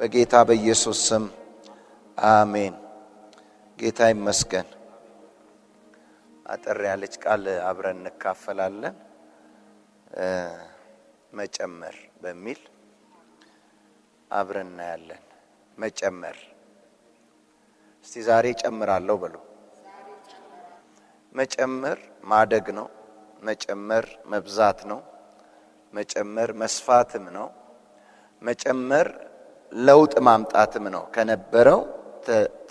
በጌታ በኢየሱስ ስም አሜን። ጌታ ይመስገን። አጠር ያለች ቃል አብረን እንካፈላለን። መጨመር በሚል አብረን እናያለን። መጨመር። እስቲ ዛሬ ጨምራለሁ በሉ። መጨመር ማደግ ነው። መጨመር መብዛት ነው። መጨመር መስፋትም ነው። መጨመር ለውጥ ማምጣትም ነው። ከነበረው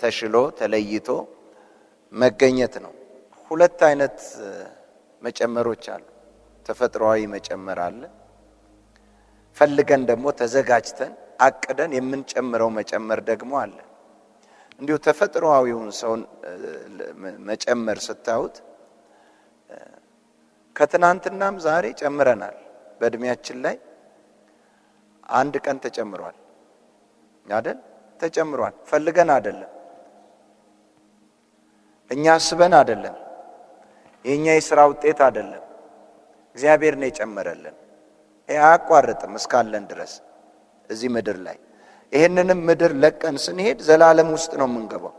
ተሽሎ ተለይቶ መገኘት ነው። ሁለት አይነት መጨመሮች አሉ። ተፈጥሯዊ መጨመር አለ። ፈልገን ደግሞ ተዘጋጅተን አቅደን የምንጨምረው መጨመር ደግሞ አለ። እንዲሁ ተፈጥሯዊውን ሰው መጨመር ስታዩት ከትናንትናም ዛሬ ጨምረናል። በእድሜያችን ላይ አንድ ቀን ተጨምሯል አይደል? ተጨምሯል። ፈልገን አይደለም፣ እኛ አስበን አይደለም፣ የኛ የሥራ ውጤት አይደለም። እግዚአብሔር ነው የጨመረልን። አያቋርጥም እስካለን ድረስ እዚህ ምድር ላይ። ይሄንንም ምድር ለቀን ስንሄድ ዘላለም ውስጥ ነው የምንገባው።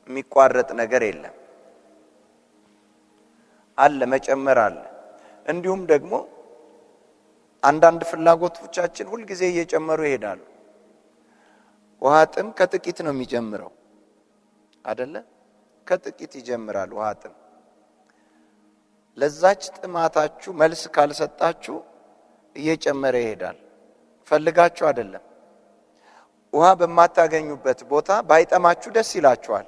የሚቋረጥ ነገር የለም። አለ መጨመር አለ። እንዲሁም ደግሞ አንዳንድ ፍላጎቶቻችን ሁሉ ጊዜ እየጨመሩ ይሄዳሉ። ውሃ ጥም ከጥቂት ነው የሚጀምረው አይደለ? ከጥቂት ይጀምራል ውሃ ጥም። ለዛች ጥማታችሁ መልስ ካልሰጣችሁ እየጨመረ ይሄዳል። ፈልጋችሁ አይደለም። ውሃ በማታገኙበት ቦታ ባይጠማችሁ ደስ ይላችኋል፣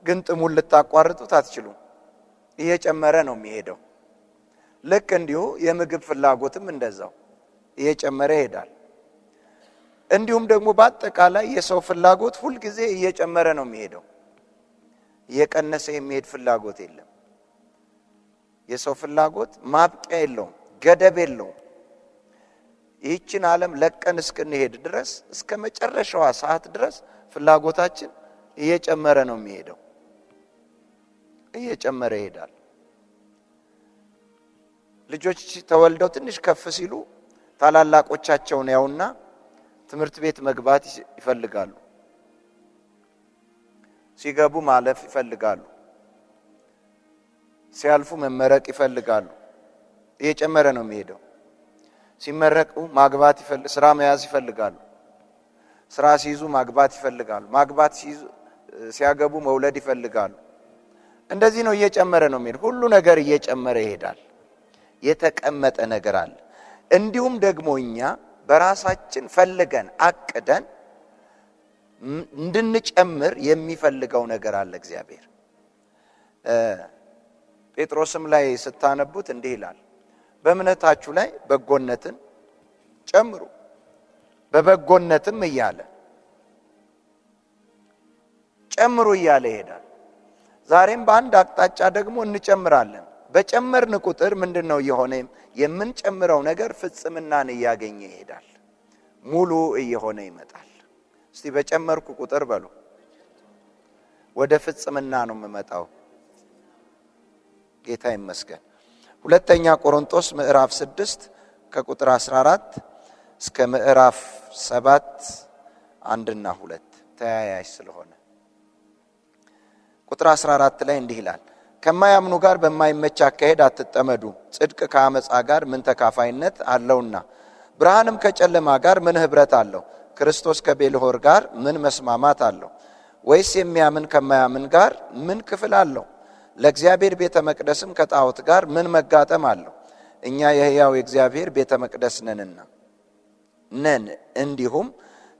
ግን ጥሙን ልታቋርጡት አትችሉም። እየጨመረ ነው የሚሄደው። ልክ እንዲሁ የምግብ ፍላጎትም እንደዛው እየጨመረ ይሄዳል። እንዲሁም ደግሞ በአጠቃላይ የሰው ፍላጎት ሁሉ ጊዜ እየጨመረ ነው የሚሄደው። እየቀነሰ የሚሄድ ፍላጎት የለም። የሰው ፍላጎት ማብቂያ የለውም፣ ገደብ የለውም። ይህችን ዓለም ለቀን እስክንሄድ ድረስ እስከ መጨረሻዋ ሰዓት ድረስ ፍላጎታችን እየጨመረ ነው የሚሄደው። እየጨመረ ይሄዳል። ልጆች ተወልደው ትንሽ ከፍ ሲሉ ታላላቆቻቸውን ያውና ትምህርት ቤት መግባት ይፈልጋሉ። ሲገቡ ማለፍ ይፈልጋሉ። ሲያልፉ መመረቅ ይፈልጋሉ። እየጨመረ ነው የሚሄደው። ሲመረቁ ማግባት ስራ መያዝ ይፈልጋሉ። ስራ ሲይዙ ማግባት ይፈልጋሉ። ማግባት ሲያገቡ መውለድ ይፈልጋሉ። እንደዚህ ነው እየጨመረ ነው የሚሄድ። ሁሉ ነገር እየጨመረ ይሄዳል። የተቀመጠ ነገር አለ። እንዲሁም ደግሞ እኛ በራሳችን ፈልገን አቅደን እንድንጨምር የሚፈልገው ነገር አለ እግዚአብሔር። ጴጥሮስም ላይ ስታነቡት እንዲህ ይላል፣ በእምነታችሁ ላይ በጎነትን ጨምሩ። በበጎነትም እያለ ጨምሩ እያለ ይሄዳል። ዛሬም በአንድ አቅጣጫ ደግሞ እንጨምራለን። በጨመርን ቁጥር ምንድነው የሆነ? የምንጨምረው ነገር ፍጽምናን እያገኘ ይሄዳል። ሙሉ እየሆነ ይመጣል። እስቲ በጨመርኩ ቁጥር በሉ፣ ወደ ፍጽምና ነው የምመጣው። ጌታ ይመስገን። ሁለተኛ ቆሮንቶስ ምዕራፍ 6 ከቁጥር 14 እስከ ምዕራፍ 7 1 እና 2 ተያያዥ ስለሆነ ቁጥር 14 ላይ እንዲህ ይላል፣ ከማያምኑ ጋር በማይመች አካሄድ አትጠመዱ። ጽድቅ ከአመፃ ጋር ምን ተካፋይነት አለውና? ብርሃንም ከጨለማ ጋር ምን ህብረት አለው? ክርስቶስ ከቤልሆር ጋር ምን መስማማት አለው? ወይስ የሚያምን ከማያምን ጋር ምን ክፍል አለው? ለእግዚአብሔር ቤተ መቅደስም ከጣዖት ጋር ምን መጋጠም አለው? እኛ የሕያው የእግዚአብሔር ቤተ መቅደስ ነንና ነን። እንዲሁም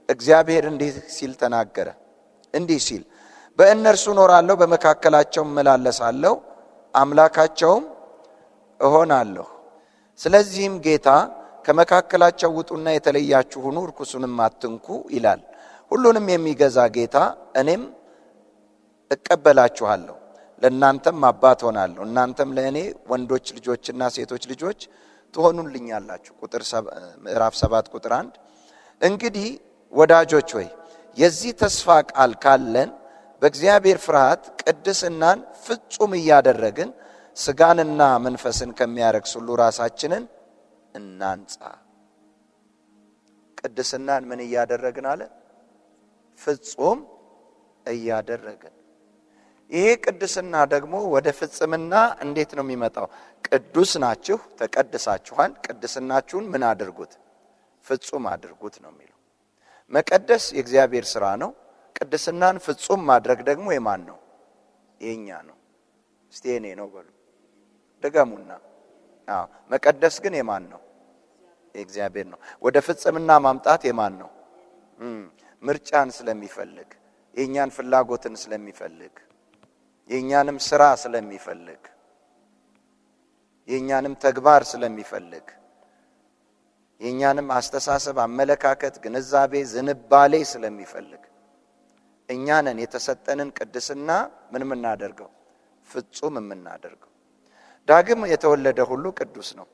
እግዚአብሔር እንዲህ ሲል ተናገረ፣ እንዲህ ሲል በእነርሱ ኖራለሁ፣ በመካከላቸው እመላለሳለሁ፣ አምላካቸውም እሆናለሁ። ስለዚህም ጌታ ከመካከላቸው ውጡና የተለያችሁ ሁኑ፣ ርኩሱንም አትንኩ ይላል። ሁሉንም የሚገዛ ጌታ እኔም እቀበላችኋለሁ፣ ለእናንተም አባት ሆናለሁ፣ እናንተም ለእኔ ወንዶች ልጆችና ሴቶች ልጆች ትሆኑልኛላችሁ። ምዕራፍ 7 ቁጥር 1 እንግዲህ ወዳጆች ሆይ የዚህ ተስፋ ቃል ካለን በእግዚአብሔር ፍርሃት ቅድስናን ፍጹም እያደረግን ስጋንና መንፈስን ከሚያረክስ ሁሉ ራሳችንን እናንጻ። ቅድስናን ምን እያደረግን አለ? ፍጹም እያደረግን። ይሄ ቅድስና ደግሞ ወደ ፍጽምና እንዴት ነው የሚመጣው? ቅዱስ ናችሁ፣ ተቀድሳችኋል። ቅድስናችሁን ምን አድርጉት? ፍጹም አድርጉት ነው የሚለው። መቀደስ የእግዚአብሔር ሥራ ነው። ቅድስናን ፍጹም ማድረግ ደግሞ የማን ነው? የኛ ነው። እስቲ የኔ ነው በሉ ደገሙና። መቀደስ ግን የማን ነው? የእግዚአብሔር ነው። ወደ ፍጽምና ማምጣት የማን ነው? ምርጫን ስለሚፈልግ፣ የኛን ፍላጎትን ስለሚፈልግ፣ የኛንም ሥራ ስለሚፈልግ፣ የኛንም ተግባር ስለሚፈልግ፣ የኛንም አስተሳሰብ፣ አመለካከት፣ ግንዛቤ፣ ዝንባሌ ስለሚፈልግ እኛንን የተሰጠንን ቅድስና ምን የምናደርገው? ፍጹም የምናደርገው። ዳግም የተወለደ ሁሉ ቅዱስ ነው።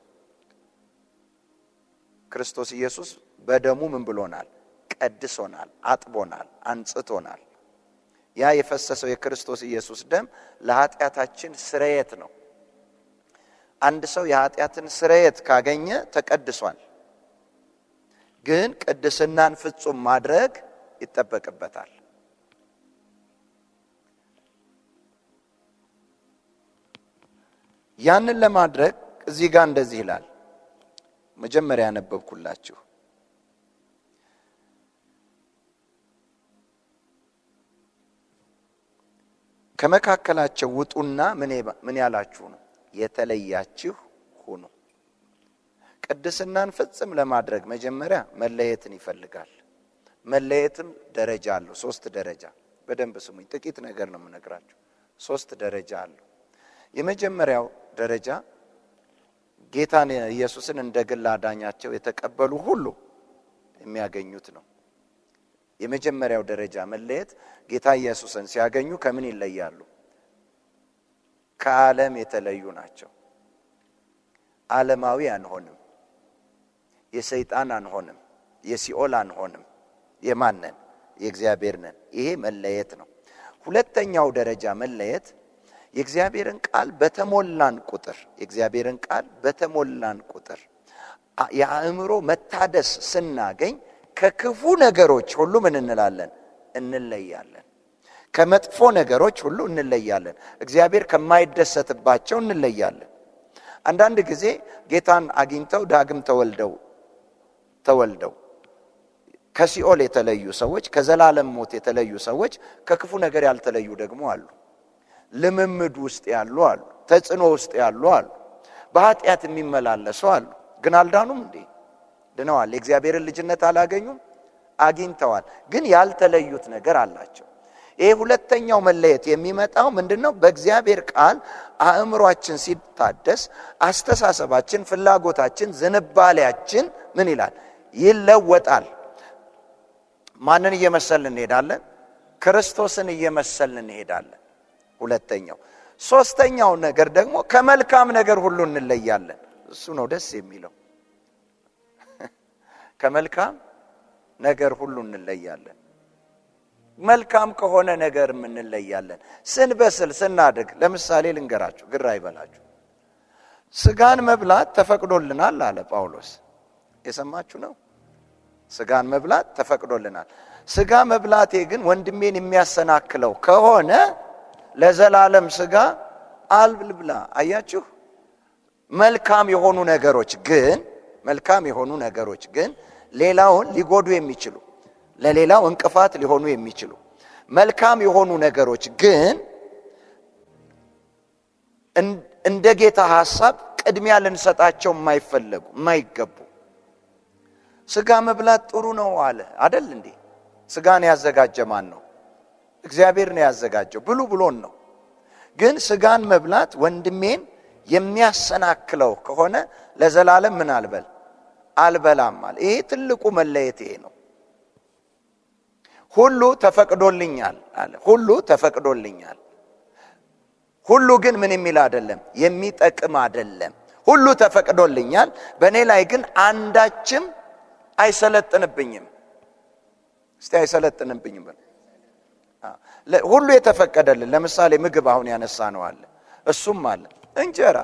ክርስቶስ ኢየሱስ በደሙ ምን ብሎናል? ቀድሶናል፣ አጥቦናል፣ አንጽቶናል። ያ የፈሰሰው የክርስቶስ ኢየሱስ ደም ለኃጢአታችን ስርየት ነው። አንድ ሰው የኃጢአትን ስርየት ካገኘ ተቀድሷል። ግን ቅድስናን ፍጹም ማድረግ ይጠበቅበታል። ያንን ለማድረግ እዚህ ጋር እንደዚህ ይላል። መጀመሪያ ያነበብኩላችሁ ከመካከላቸው ውጡና ምን ያላችሁ ነው? የተለያችሁ ሁኑ። ቅድስናን ፍጹም ለማድረግ መጀመሪያ መለየትን ይፈልጋል። መለየትም ደረጃ አለው። 3 ደረጃ። በደንብ ስሙኝ። ጥቂት ነገር ነው የምነግራችሁ። 3 ደረጃ አለው። የመጀመሪያው ደረጃ ጌታን ኢየሱስን እንደ ግል አዳኛቸው የተቀበሉ ሁሉ የሚያገኙት ነው። የመጀመሪያው ደረጃ መለየት ጌታ ኢየሱስን ሲያገኙ ከምን ይለያሉ? ከዓለም የተለዩ ናቸው። ዓለማዊ አንሆንም፣ የሰይጣን አንሆንም፣ የሲኦል አንሆንም። የማንን? የእግዚአብሔር ነን። ይሄ መለየት ነው። ሁለተኛው ደረጃ መለየት የእግዚአብሔርን ቃል በተሞላን ቁጥር የአእምሮ መታደስ ስናገኝ ከክፉ ነገሮች ሁሉ ምን እንላለን? እንለያለን። ከመጥፎ ነገሮች ሁሉ እንለያለን። እግዚአብሔር ከማይደሰትባቸው እንለያለን። አንዳንድ ጊዜ ጌታን አግኝተው ዳግም ተወልደው ከሲኦል የተለዩ ሰዎች፣ ከዘላለም ሞት የተለዩ ሰዎች ከክፉ ነገር ያልተለዩ ደግሞ አሉ። ልምምድ ውስጥ ያሉ አሉ። ተጽዕኖ ውስጥ ያሉ አሉ። በኃጢአት የሚመላለሱ አሉ። ግን አልዳኑም እንዴ? ድነዋል። የእግዚአብሔርን ልጅነት አላገኙም? አግኝተዋል። ግን ያልተለዩት ነገር አላቸው። ይሄ ሁለተኛው መለየት የሚመጣው ምንድነው? በእግዚአብሔር ቃል አእምሯችን ሲታደስ፣ አስተሳሰባችን፣ ፍላጎታችን፣ ዝንባሌያችን ምን ይላል? ይለወጣል። ማንን እየመሰልን እንሄዳለን? ክርስቶስን እየመሰልን እንሄዳለን። ሁለተኛው። ሶስተኛው ነገር ደግሞ ከመልካም ነገር ሁሉ እንለያለን። እሱ ነው ደስ የሚለው። ከመልካም ነገር ሁሉ እንለያለን። መልካም ከሆነ ነገር እንለያለን። ስንበስል ስናድግ፣ ለምሳሌ ልንገራችሁ፣ ግራ አይበላችሁ። ስጋን መብላት ተፈቅዶልናል አለ ጳውሎስ። የሰማችሁ ነው። ስጋን መብላት ተፈቅዶልናል። ስጋ መብላቴ ግን ወንድሜን የሚያሰናክለው ከሆነ ለዘላለም ስጋ አልብላ። አያችሁ? መልካም የሆኑ ነገሮች ግን ሌላውን ሊጎዱ የሚችሉ፣ ለሌላው እንቅፋት ሊሆኑ የሚችሉ መልካም የሆኑ ነገሮች ግን እንደ ጌታ ሐሳብ ቅድሚያ ልንሰጣቸው የማይገቡ። ስጋ መብላት ጥሩ ነው አለ አይደል እንዴ? ስጋን ያዘጋጀ ማን ነው? እግዚአብሔር ነው ያዘጋጀው። ብሉ ብሎን ነው። ግን ስጋን መብላት ወንድሜን የሚያሰናክለው ከሆነ ለዘላለም ምን አልበላም አለ። ይሄ ትልቁ መለየት ይሄ ነው። ሁሉ ተፈቅዶልኛል አለ። ሁሉ ተፈቅዶልኛል። ሁሉ ግን ምን የሚል አይደለም፣ የሚጠቅም አይደለም። ሁሉ ተፈቅዶልኛል፣ በእኔ ላይ ግን አንዳችም አይሰለጥንብኝም። እስቲ አይሰለጥንብኝም በል። ሁሉ የተፈቀደልን፣ ለምሳሌ ምግብ አሁን ያነሳ ነው አለ፣ እሱም አለ። እንጀራ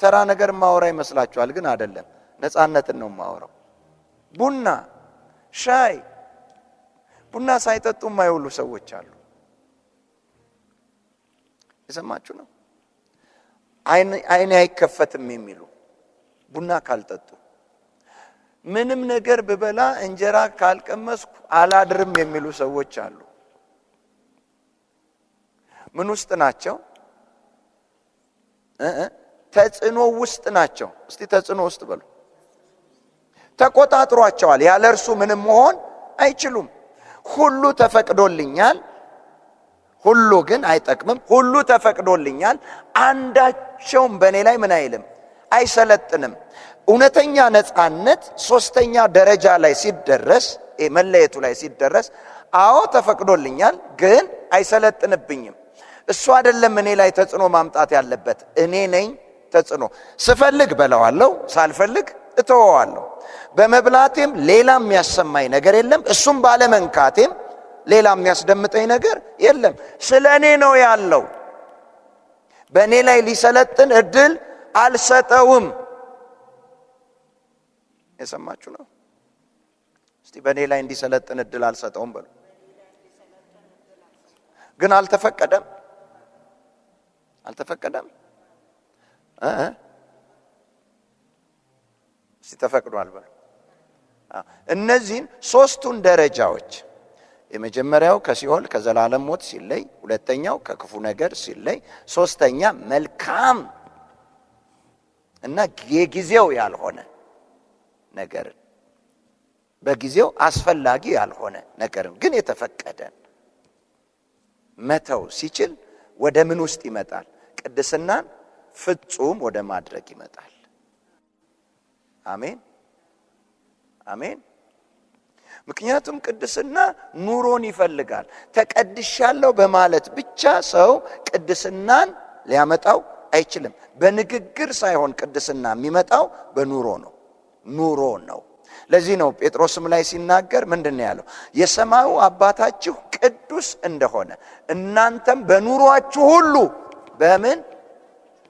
ተራ ነገር ማወራ ይመስላችኋል፣ ግን አይደለም። ነፃነትን ነው የማወራው። ቡና ሻይ፣ ቡና ሳይጠጡ የማይውሉ ሰዎች አሉ። የሰማችሁ ነው። አይኔ አይከፈትም የሚሉ ቡና ካልጠጡ፣ ምንም ነገር ብበላ እንጀራ ካልቀመስኩ አላድርም የሚሉ ሰዎች አሉ። ምን ውስጥ ናቸው? ተጽዕኖ ውስጥ ናቸው። እስቲ ተጽዕኖ ውስጥ በሉ። ተቆጣጥሯቸዋል። ያለ እርሱ ምንም መሆን አይችሉም። ሁሉ ተፈቅዶልኛል፣ ሁሉ ግን አይጠቅምም። ሁሉ ተፈቅዶልኛል፣ አንዳቸውም በእኔ ላይ ምን አይልም፣ አይሰለጥንም። እውነተኛ ነፃነት ሶስተኛ ደረጃ ላይ ሲደረስ፣ መለየቱ ላይ ሲደረስ፣ አዎ ተፈቅዶልኛል ግን አይሰለጥንብኝም። እሱ አይደለም እኔ ላይ ተጽዕኖ ማምጣት ያለበት፣ እኔ ነኝ ተጽዕኖ። ስፈልግ በለዋለሁ፣ ሳልፈልግ እተወዋለሁ። በመብላቴም ሌላ የሚያሰማኝ ነገር የለም፣ እሱም ባለመንካቴም ሌላ የሚያስደምጠኝ ነገር የለም። ስለ እኔ ነው ያለው። በእኔ ላይ ሊሰለጥን እድል አልሰጠውም። የሰማችሁ ነው። እስቲ በእኔ ላይ እንዲሰለጥን እድል አልሰጠውም በሉ። ግን አልተፈቀደም፣ አልተፈቀደም። እስቲ ተፈቅዷል በሉ። እነዚህን ሶስቱን ደረጃዎች፣ የመጀመሪያው ከሲኦል ከዘላለም ሞት ሲለይ፣ ሁለተኛው ከክፉ ነገር ሲለይ፣ ሶስተኛ መልካም እና የጊዜው ያልሆነ ነገርን፣ በጊዜው አስፈላጊ ያልሆነ ነገርን ግን የተፈቀደን መተው ሲችል ወደ ምን ውስጥ ይመጣል? ቅድስናን ፍጹም ወደ ማድረግ ይመጣል። አሜን አሜን። ምክንያቱም ቅድስና ኑሮን ይፈልጋል። ተቀድሻለሁ በማለት ብቻ ሰው ቅድስናን ሊያመጣው አይችልም። በንግግር ሳይሆን ቅድስና የሚመጣው በኑሮ ነው። ኑሮ ነው። ለዚህ ነው ጴጥሮስም ላይ ሲናገር ምንድነው ያለው? የሰማዩ አባታችሁ ቅዱስ እንደሆነ እናንተም በኑሯችሁ ሁሉ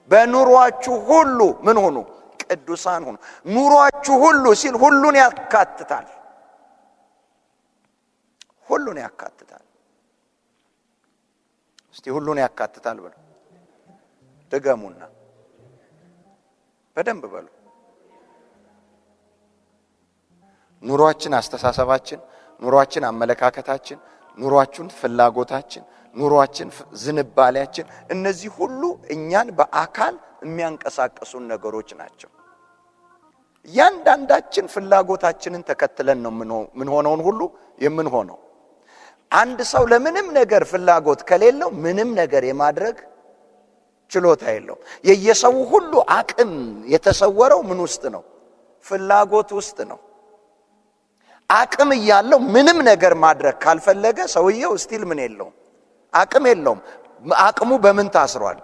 በኑሯችሁ ሁሉ ምን ሁኑ? ቅዱሳን ሁኑ። ኑሯችሁ ሁሉ ሲል ሁሉን ያካትታል። ሁሉን ያካትታል። እስቲ ሁሉን ያካትታል በሉ። ድገሙና በደንብ በሉ። ኑሯችን፣ አስተሳሰባችን፣ ኑሯችን፣ አመለካከታችን፣ ኑሯችን፣ ፍላጎታችን፣ ኑሯችን፣ ዝንባሌያችን፣ እነዚህ ሁሉ እኛን በአካል የሚያንቀሳቅሱን ነገሮች ናቸው። እያንዳንዳችን ፍላጎታችንን ተከትለን ነው ምን ሆነውን ሁሉ የምንሆነው። አንድ ሰው ለምንም ነገር ፍላጎት ከሌለው ምንም ነገር የማድረግ ችሎታ የለውም። የየሰው ሁሉ አቅም የተሰወረው ምን ውስጥ ነው? ፍላጎት ውስጥ ነው። አቅም እያለው ምንም ነገር ማድረግ ካልፈለገ ሰውየው ስቲል ምን የለውም? አቅም የለውም። አቅሙ በምን ታስሯል?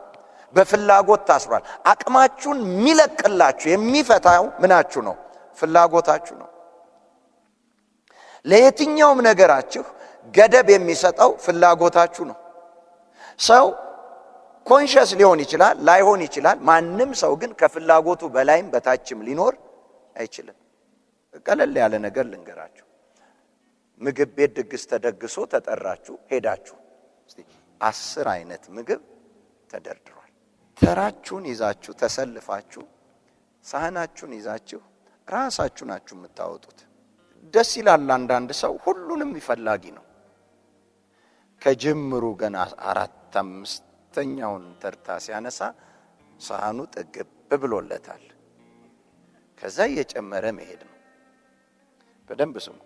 በፍላጎት ታስሯል። አቅማችሁን የሚለቅላችሁ የሚፈታው ምናችሁ ነው? ፍላጎታችሁ ነው። ለየትኛውም ነገራችሁ ገደብ የሚሰጠው ፍላጎታችሁ ነው። ሰው ኮንሸስ ሊሆን ይችላል፣ ላይሆን ይችላል። ማንም ሰው ግን ከፍላጎቱ በላይም በታችም ሊኖር አይችልም። ቀለል ያለ ነገር ልንገራችሁ። ምግብ ቤት ድግስ ተደግሶ ተጠራችሁ፣ ሄዳችሁ እስቲ 10 አይነት ምግብ ተደርድሯል። ተራችሁን ይዛችሁ ተሰልፋችሁ ሳህናችሁን ይዛችሁ ራሳችሁ ናችሁ የምታወጡት። ደስ ይላል። አንዳንድ ሰው ሁሉንም ይፈላጊ ነው። ከጅምሩ ገና 4-5ኛውን ተርታ ሲያነሳ ሳህኑ ጥግብ ብሎለታል። ከዛ እየጨመረ መሄድ ነው። በደንብ ስሙ።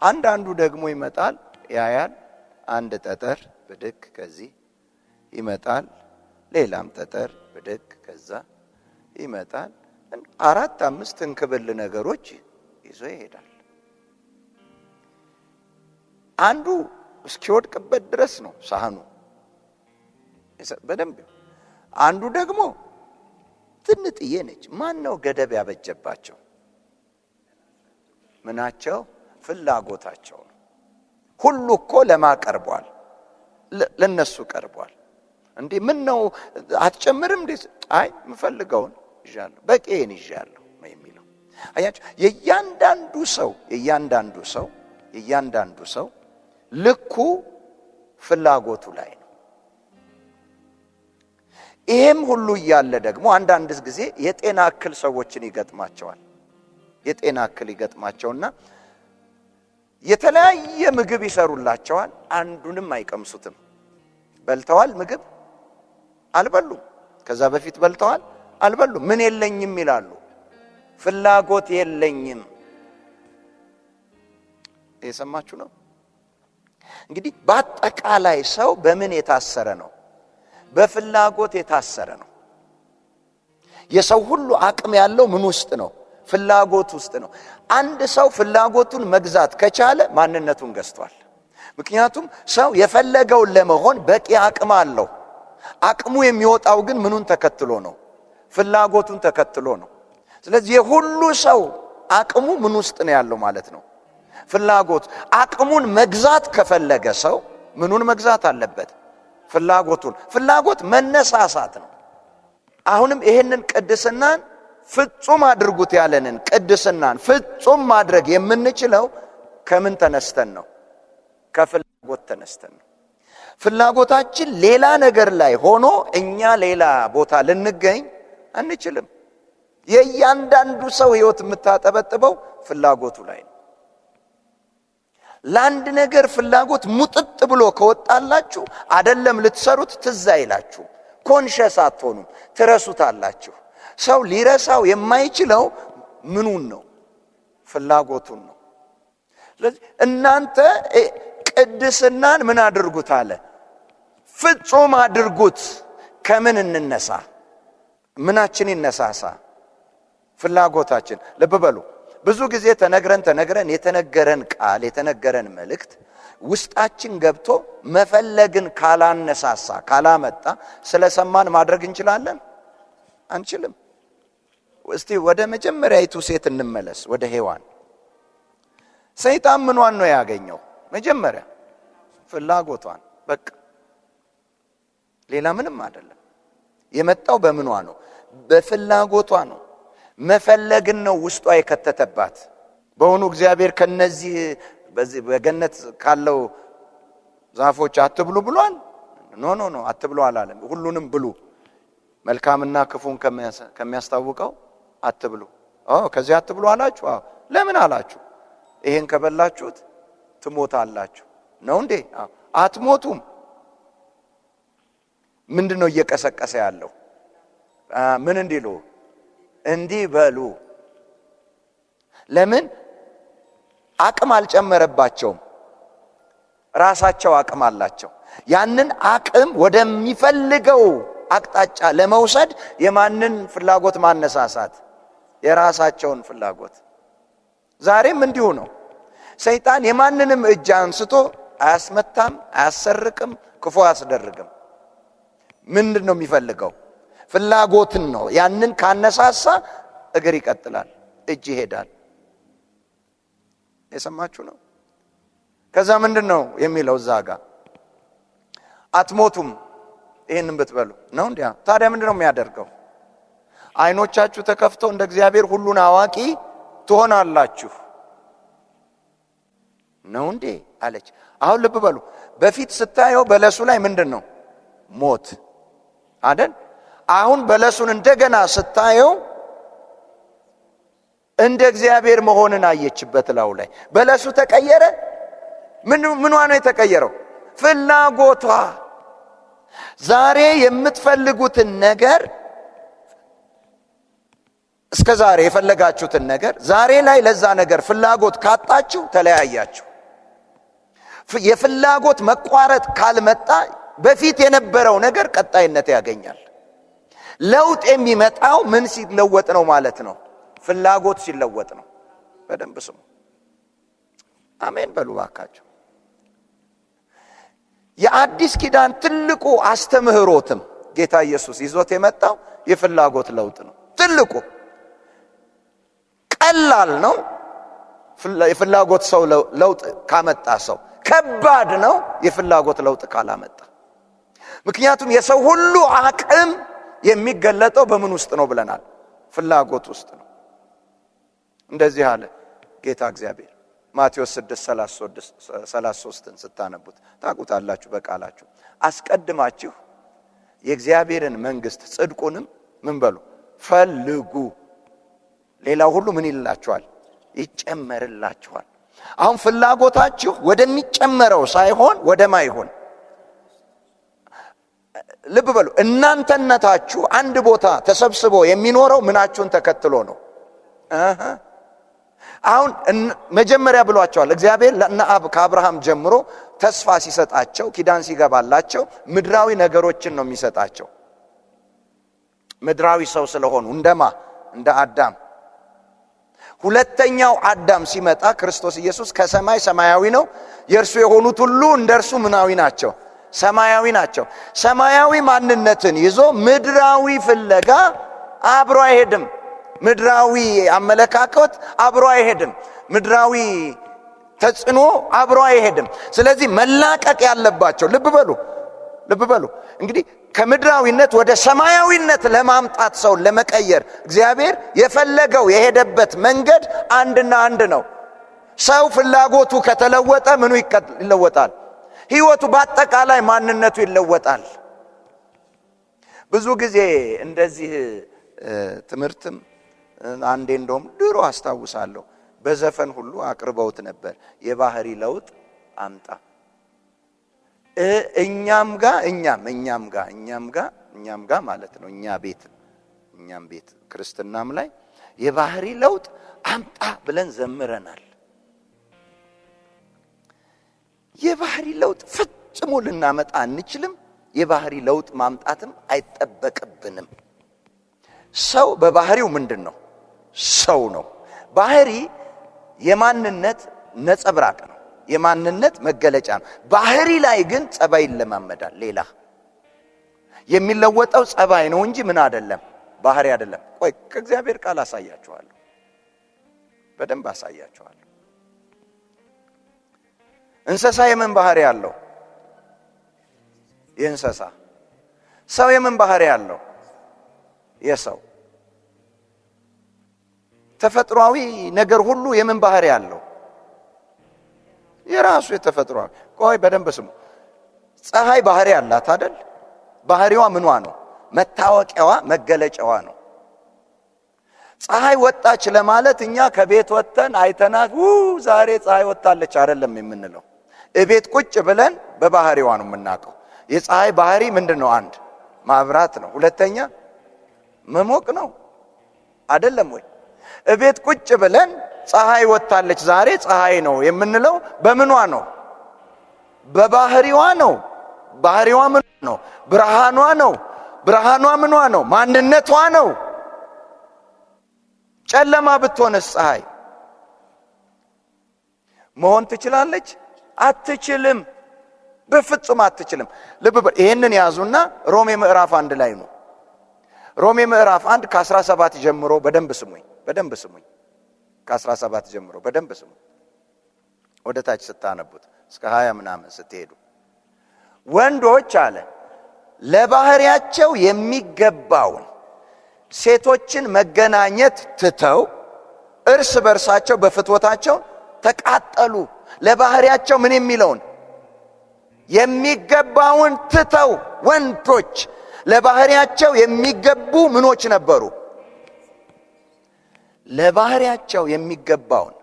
አንዳንዱ ደግሞ ይመጣል፣ ያያል፣ አንድ ጠጠር ብድግ ከዚህ ይመጣል፣ ሌላም ጠጠር ብድግ ከዛ ይመጣል። 4-5 እንክብል ነገሮች ይዞ ይሄዳል። አንዱ እስኪወድቅበት ድረስ ነው ሳህኑ በደንብ። አንዱ ደግሞ ትንጥዬ ነች። ማን ነው ገደብ ያበጀባቸው? ምናቸው? ፍላጎታቸው ነው። ሁሉ እኮ ለማቀርቧል፣ ለነሱ ቀርቧል። እንዴ ምን ነው አትጨምርም እንዴ? አይ ምፈልገውን ይዣለሁ፣ በቂዬን ይዣለሁ ነው የሚለው። አያችሁ የእያንዳንዱ ሰው ልኩ ፍላጎቱ ላይ ነው። ይሄም ሁሉ እያለ ደግሞ አንዳንድ ጊዜ የጤና እክል ሰዎችን ይገጥማቸዋል። የጤና እክል ይገጥማቸውና የተለያየ ምግብ ይሰሩላቸዋል፣ አንዱንም አይቀምሱትም። በልተዋል፣ ምግብ አልበሉም። ከዛ በፊት በልተዋል፣ አልበሉም። ምን የለኝም ይላሉ፣ ፍላጎት የለኝም። የሰማችሁ ነው። እንግዲህ በአጠቃላይ ሰው በምን የታሰረ ነው? በፍላጎት የታሰረ ነው። የሰው ሁሉ አቅም ያለው ምን ውስጥ ነው? ፍላጎት ውስጥ ነው። አንድ ሰው ፍላጎቱን መግዛት ከቻለ ማንነቱን ገዝቷል። ምክንያቱም ሰው የፈለገውን ለመሆን በቂ አቅም አለው። አቅሙ የሚወጣው ግን ምኑን ተከትሎ ነው? ፍላጎቱን ተከትሎ ነው። ስለዚህ የሁሉ ሰው አቅሙ ምን ውስጥ ነው ያለው ማለት ነው? ፍላጎት። አቅሙን መግዛት ከፈለገ ሰው ምኑን መግዛት አለበት? ፍላጎቱን። ፍላጎት መነሳሳት ነው። አሁንም ይሄንን ቅድስናን ፍጹም አድርጉት ያለንን ቅድስናን ፍጹም ማድረግ የምንችለው ከምን ተነስተን ነው? ከፍላጎት ተነስተን ነው። ፍላጎታችን ሌላ ነገር ላይ ሆኖ እኛ ሌላ ቦታ ልንገኝ አንችልም። የእያንዳንዱ ሰው ሕይወት የምታጠበጥበው ፍላጎቱ ላይ ነው። ለአንድ ነገር ፍላጎት ሙጥጥ ብሎ ከወጣላችሁ አይደለም ልትሰሩት ትዝ አይላችሁ፣ ኮንሸስ አትሆኑም፣ ትረሱታላችሁ። ሰው ሊረሳው የማይችለው ምኑን ነው? ፍላጎቱን ነው። ስለዚህ እናንተ ቅድስናን ምን አድርጉት አለ? ፍጹም አድርጉት። ከምን እንነሳ? ምናችን ይነሳሳ? ፍላጎታችን። ልብ በሉ፣ ብዙ ጊዜ ተነግረን የተነገረን ቃል የተነገረን መልእክት ውስጣችን ገብቶ መፈለግን ካላነሳሳ ካላመጣ ስለሰማን ማድረግ እንችላለን? አንችልም። እስቲ ወደ መጀመሪያይቱ ሴት እንመለስ፣ ወደ ሔዋን። ሰይጣን ምኗን ነው ያገኘው? መጀመሪያ ፍላጎቷን። በቃ ሌላ ምንም አይደለም። የመጣው በምኗ ነው? በፍላጎቷ ነው። መፈለግን ነው ውስጧ የከተተባት። በእውኑ እግዚአብሔር ከነዚህ በዚህ በገነት ካለው ዛፎች አትብሉ ብሏል? ኖ አትብሉ አላለም። ሁሉንም ብሉ፣ መልካምና ክፉን ከሚያስታውቀው አትብሉ። ከዚህ አትብሉ አላችሁ? ለምን አላችሁ? ይሄን ከበላችሁት ትሞታላችሁ ነው እንዴ? አትሞቱም። ምንድነው እየቀሰቀሰ ያለው? ምን እንዲሉ? እንዲህ በሉ። ለምን? አቅም አልጨመረባቸውም። ራሳቸው አቅም አላቸው። ያንን አቅም ወደሚፈልገው አቅጣጫ ለመውሰድ የማንን ፍላጎት ማነሳሳት? የራሳቸውን ፍላጎት። ዛሬም እንዲሁ ነው። ሰይጣን የማንንም እጅ አንስቶ አያስመታም፣ አያሰርቅም፣ ክፉ አያስደርግም። ምንድነው የሚፈልገው? ፍላጎትን ነው። ያንን ካነሳሳ እግር ይቀጥላል፣ እጅ ይሄዳል። የሰማችሁ ነው። ከዛ ምንድነው የሚለው እዛ ጋር? አትሞቱም ይሄንን ብትበሉ ነው እንዴ? ታዲያ ምንድነው የሚያደርገው? አይኖቻችሁ ተከፍተው እንደ እግዚአብሔር ሁሉን አዋቂ ትሆናላችሁ ነው እንዴ አለች። አሁን ልብ በሉ። በፊት ስታየው በለሱ ላይ ምንድነው? ሞት አይደል? አሁን በለሱን እንደገና ስታየው እንደ እግዚአብሔር መሆንን አየችበት። ላው ላይ በለሱ ተቀየረ። ምንዋ ነው የተቀየረው? ፍላጎቷ። ዛሬ የምትፈልጉትን ነገር፣ እስከ ዛሬ የፈለጋችሁትን ነገር ዛሬ ላይ ለዛ ነገር ፍላጎት ካጣችሁ ተለያያችሁ። የፍላጎት መቋረጥ ካልመጣ በፊት የነበረው ነገር ቀጣይነት ያገኛል። ለውጥ የሚመጣው ምን ሲለወጥ ነው ማለት ነው? ፍላጎት ሲለወጥ ነው። በደንብ ስሙ። አሜን በሉ ባካችሁ። የአዲስ ኪዳን ትልቁ አስተምህሮትም ጌታ ኢየሱስ ይዞት የመጣው የፍላጎት ለውጥ ነው። ትልቁ ቀላል ነው። የፍላጎት ሰው ለውጥ ካመጣ ሰው ከባድ ነው የፍላጎት ለውጥ ካላመጣ። ምክንያቱም የሰው ሁሉ አቅም የሚገለጠው በምን ውስጥ ነው ብለናል? ፍላጎት ውስጥ ነው። እንደዚህ አለ ጌታ እግዚአብሔር። ማቴዎስ 6:33ን ስታነቡት ታውቁታላችሁ በቃላችሁ። አስቀድማችሁ የእግዚአብሔርን መንግስት ጽድቁንም ምን በሉ ፈልጉ፣ ሌላው ሁሉ ምን ይላችኋል? ይጨመርላችኋል። አሁን ፍላጎታችሁ ወደሚጨመረው ሳይሆን ወደማይሆን ልብ በሉ። እናንተነታችሁ አንድ ቦታ ተሰብስቦ የሚኖረው ምናችሁን ተከትሎ ነው? አሁን መጀመሪያ ብሏቸዋል እግዚአብሔር ለአብ ከአብርሃም ጀምሮ ተስፋ ሲሰጣቸው ኪዳን ሲገባላቸው ምድራዊ ነገሮችን ነው የሚሰጣቸው። ምድራዊ ሰው ስለሆኑ እንደ አዳም። ሁለተኛው አዳም ሲመጣ ክርስቶስ ኢየሱስ ከሰማይ ሰማያዊ ነው። የእርሱ የሆኑት ሁሉ እንደርሱ ምናዊ ናቸው? ሰማያዊ ናቸው። ሰማያዊ ማንነትን ይዞ ምድራዊ ፍለጋ አብሮ አይሄድም። ምድራዊ አመለካከት አብሮ አይሄድም። ምድራዊ ተጽዕኖ አብሮ አይሄድም። ስለዚህ መላቀቅ ያለባቸው ልብ በሉ እንግዲህ ከምድራዊነት ወደ ሰማያዊነት ለማምጣት ሰው ለመቀየር እግዚአብሔር የፈለገው የሄደበት መንገድ አንድና አንድ ነው። ሰው ፍላጎቱ ከተለወጠ ምኑ ይለወጣል? ሕይወቱ በአጠቃላይ ማንነቱ ይለወጣል። ብዙ ጊዜ እንደዚህ ትምህርትም አንዴ እንደውም ድሮ አስታውሳለሁ በዘፈን ሁሉ አቅርበውት ነበር። የባህሪ ለውጥ አምጣ እኛም ጋር ማለት ነው። እኛም ቤት ክርስትናም ላይ የባህሪ ለውጥ አምጣ ብለን ዘምረናል። የባህሪ ለውጥ ፈጽሞ ልናመጣ አንችልም። የባህሪ ለውጥ ማምጣትም አይጠበቅብንም። ሰው በባህሪው ምንድን ነው? ሰው ነው። ባህሪ የማንነት ነጸብራቅ ነው። የማንነት መገለጫ ነው። ባህሪ ላይ ግን ጸባይ ይለማመዳል። ሌላ የሚለወጠው ጸባይ ነው እንጂ ምን አይደለም፣ ባህሪ አይደለም። ቆይ ከእግዚአብሔር ቃል አሳያችኋለሁ፣ በደንብ አሳያችኋለሁ። እንስሳ የምን ባህሪ ያለው? የእንስሳ። ሰው የምን ባህሪ ያለው? የሰው። ተፈጥሯዊ ነገር ሁሉ የምን ባህሪ ያለው? የራሱ የተፈጥሯዊ። ቆይ በደንብ ስሙ። ፀሐይ ባህሪ አላት አይደል? ባህሪዋ ምኗ ነው? መታወቂያዋ መገለጫዋ ነው። ፀሐይ ወጣች ለማለት እኛ ከቤት ወጥተን አይተናት ዛሬ ፀሐይ ወጣለች አይደለም የምንለው። እቤት ቁጭ ብለን በባህሪዋ ነው የምናውቀው። የፀሐይ ባህሪ ምንድነው? አንድ ማብራት ነው። ሁለተኛ መሞቅ ነው አይደለም ወይ? እቤት ቁጭ ብለን ፀሐይ ወጣለች ዛሬ ፀሐይ ነው የምንለው በምኗ ነው? በባህሪዋ ነው። ባህሪዋ ምን ነው? ብርሃኗ ነው። ብርሃኗ ምኗ ነው? ማንነቷ ነው። ጨለማ ብትሆንስ ፀሐይ መሆን ትችላለች? አትችልም። በፍጹም አትችልም። ልብ በል። ይሄንን ያዙና ሮሜ ምዕራፍ 1 ላይ ነው። ሮሜ ምዕራፍ 1 ከ17 ጀምሮ በደንብ ስሙኝ። ከ17 ጀምሮ በደንብ ስሙኝ። ወደ ታች ስታነቡት እስከ 20 ምናምን ስትሄዱ ወንዶች አለ ለባህሪያቸው የሚገባውን ሴቶችን መገናኘት ትተው እርስ በርሳቸው በፍትወታቸው ተቃጠሉ። ለባህሪያቸው ምን የሚለውን የሚገባውን ትተው ወንዶች ለባህሪያቸው የሚገቡ ምኖች ነበሩ? ለባህሪያቸው የሚገባውን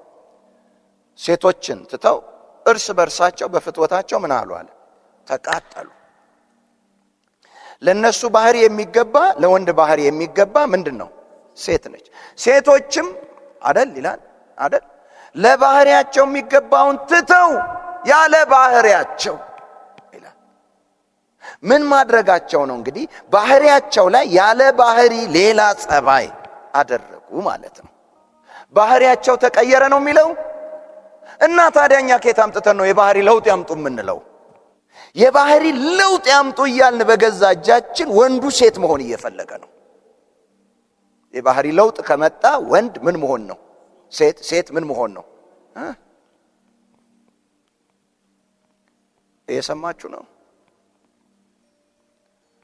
ሴቶችን ትተው እርስ በርሳቸው በፍትወታቸው ምን አሉ አለ? ተቃጠሉ። ለነሱ ባህሪ የሚገባ ለወንድ ባህሪ የሚገባ ምንድነው? ሴት ነች። ሴቶችም አይደል ይላል አይደል? ለባህሪያቸው የሚገባውን ትተው ያለ ባህሪያቸው ይላል። ምን ማድረጋቸው ነው? እንግዲህ ባህሪያቸው ላይ ያለ ባህሪ ሌላ ጸባይ አደረጉ ማለት ነው። ባህሪያቸው ተቀየረ ነው የሚለው። እና ታዲያኛ ከየት አምጥተን ነው የባህሪ ለውጥ ያምጡ የምንለው? የባህሪ ለውጥ ያምጡ እያልን በገዛ እጃችን ወንዱ ሴት መሆን እየፈለገ ነው። የባህሪ ለውጥ ከመጣ ወንድ ምን መሆን ነው? ሴት ምን መሆን ነው? እየሰማችሁ ነው?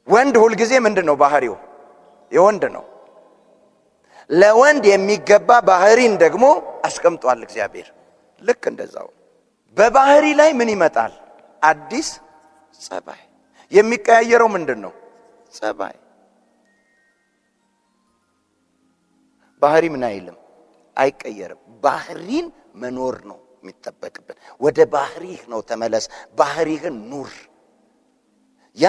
ወንድ ሁልጊዜ ምንድን ነው ባህሪው? የወንድ ነው። ለወንድ የሚገባ ባህሪን ደግሞ አስቀምጧል እግዚአብሔር። ልክ እንደዛው በባህሪ ላይ ምን ይመጣል? አዲስ ጸባይ። የሚቀያየረው ምንድነው? ጸባይ። ባህሪ ምን አይልም? አይቀየርም። ባህሪን መኖር ነው የሚጠበቅብን። ወደ ባህሪህ ነው ተመለስ፣ ባህሪህን ኑር። ያ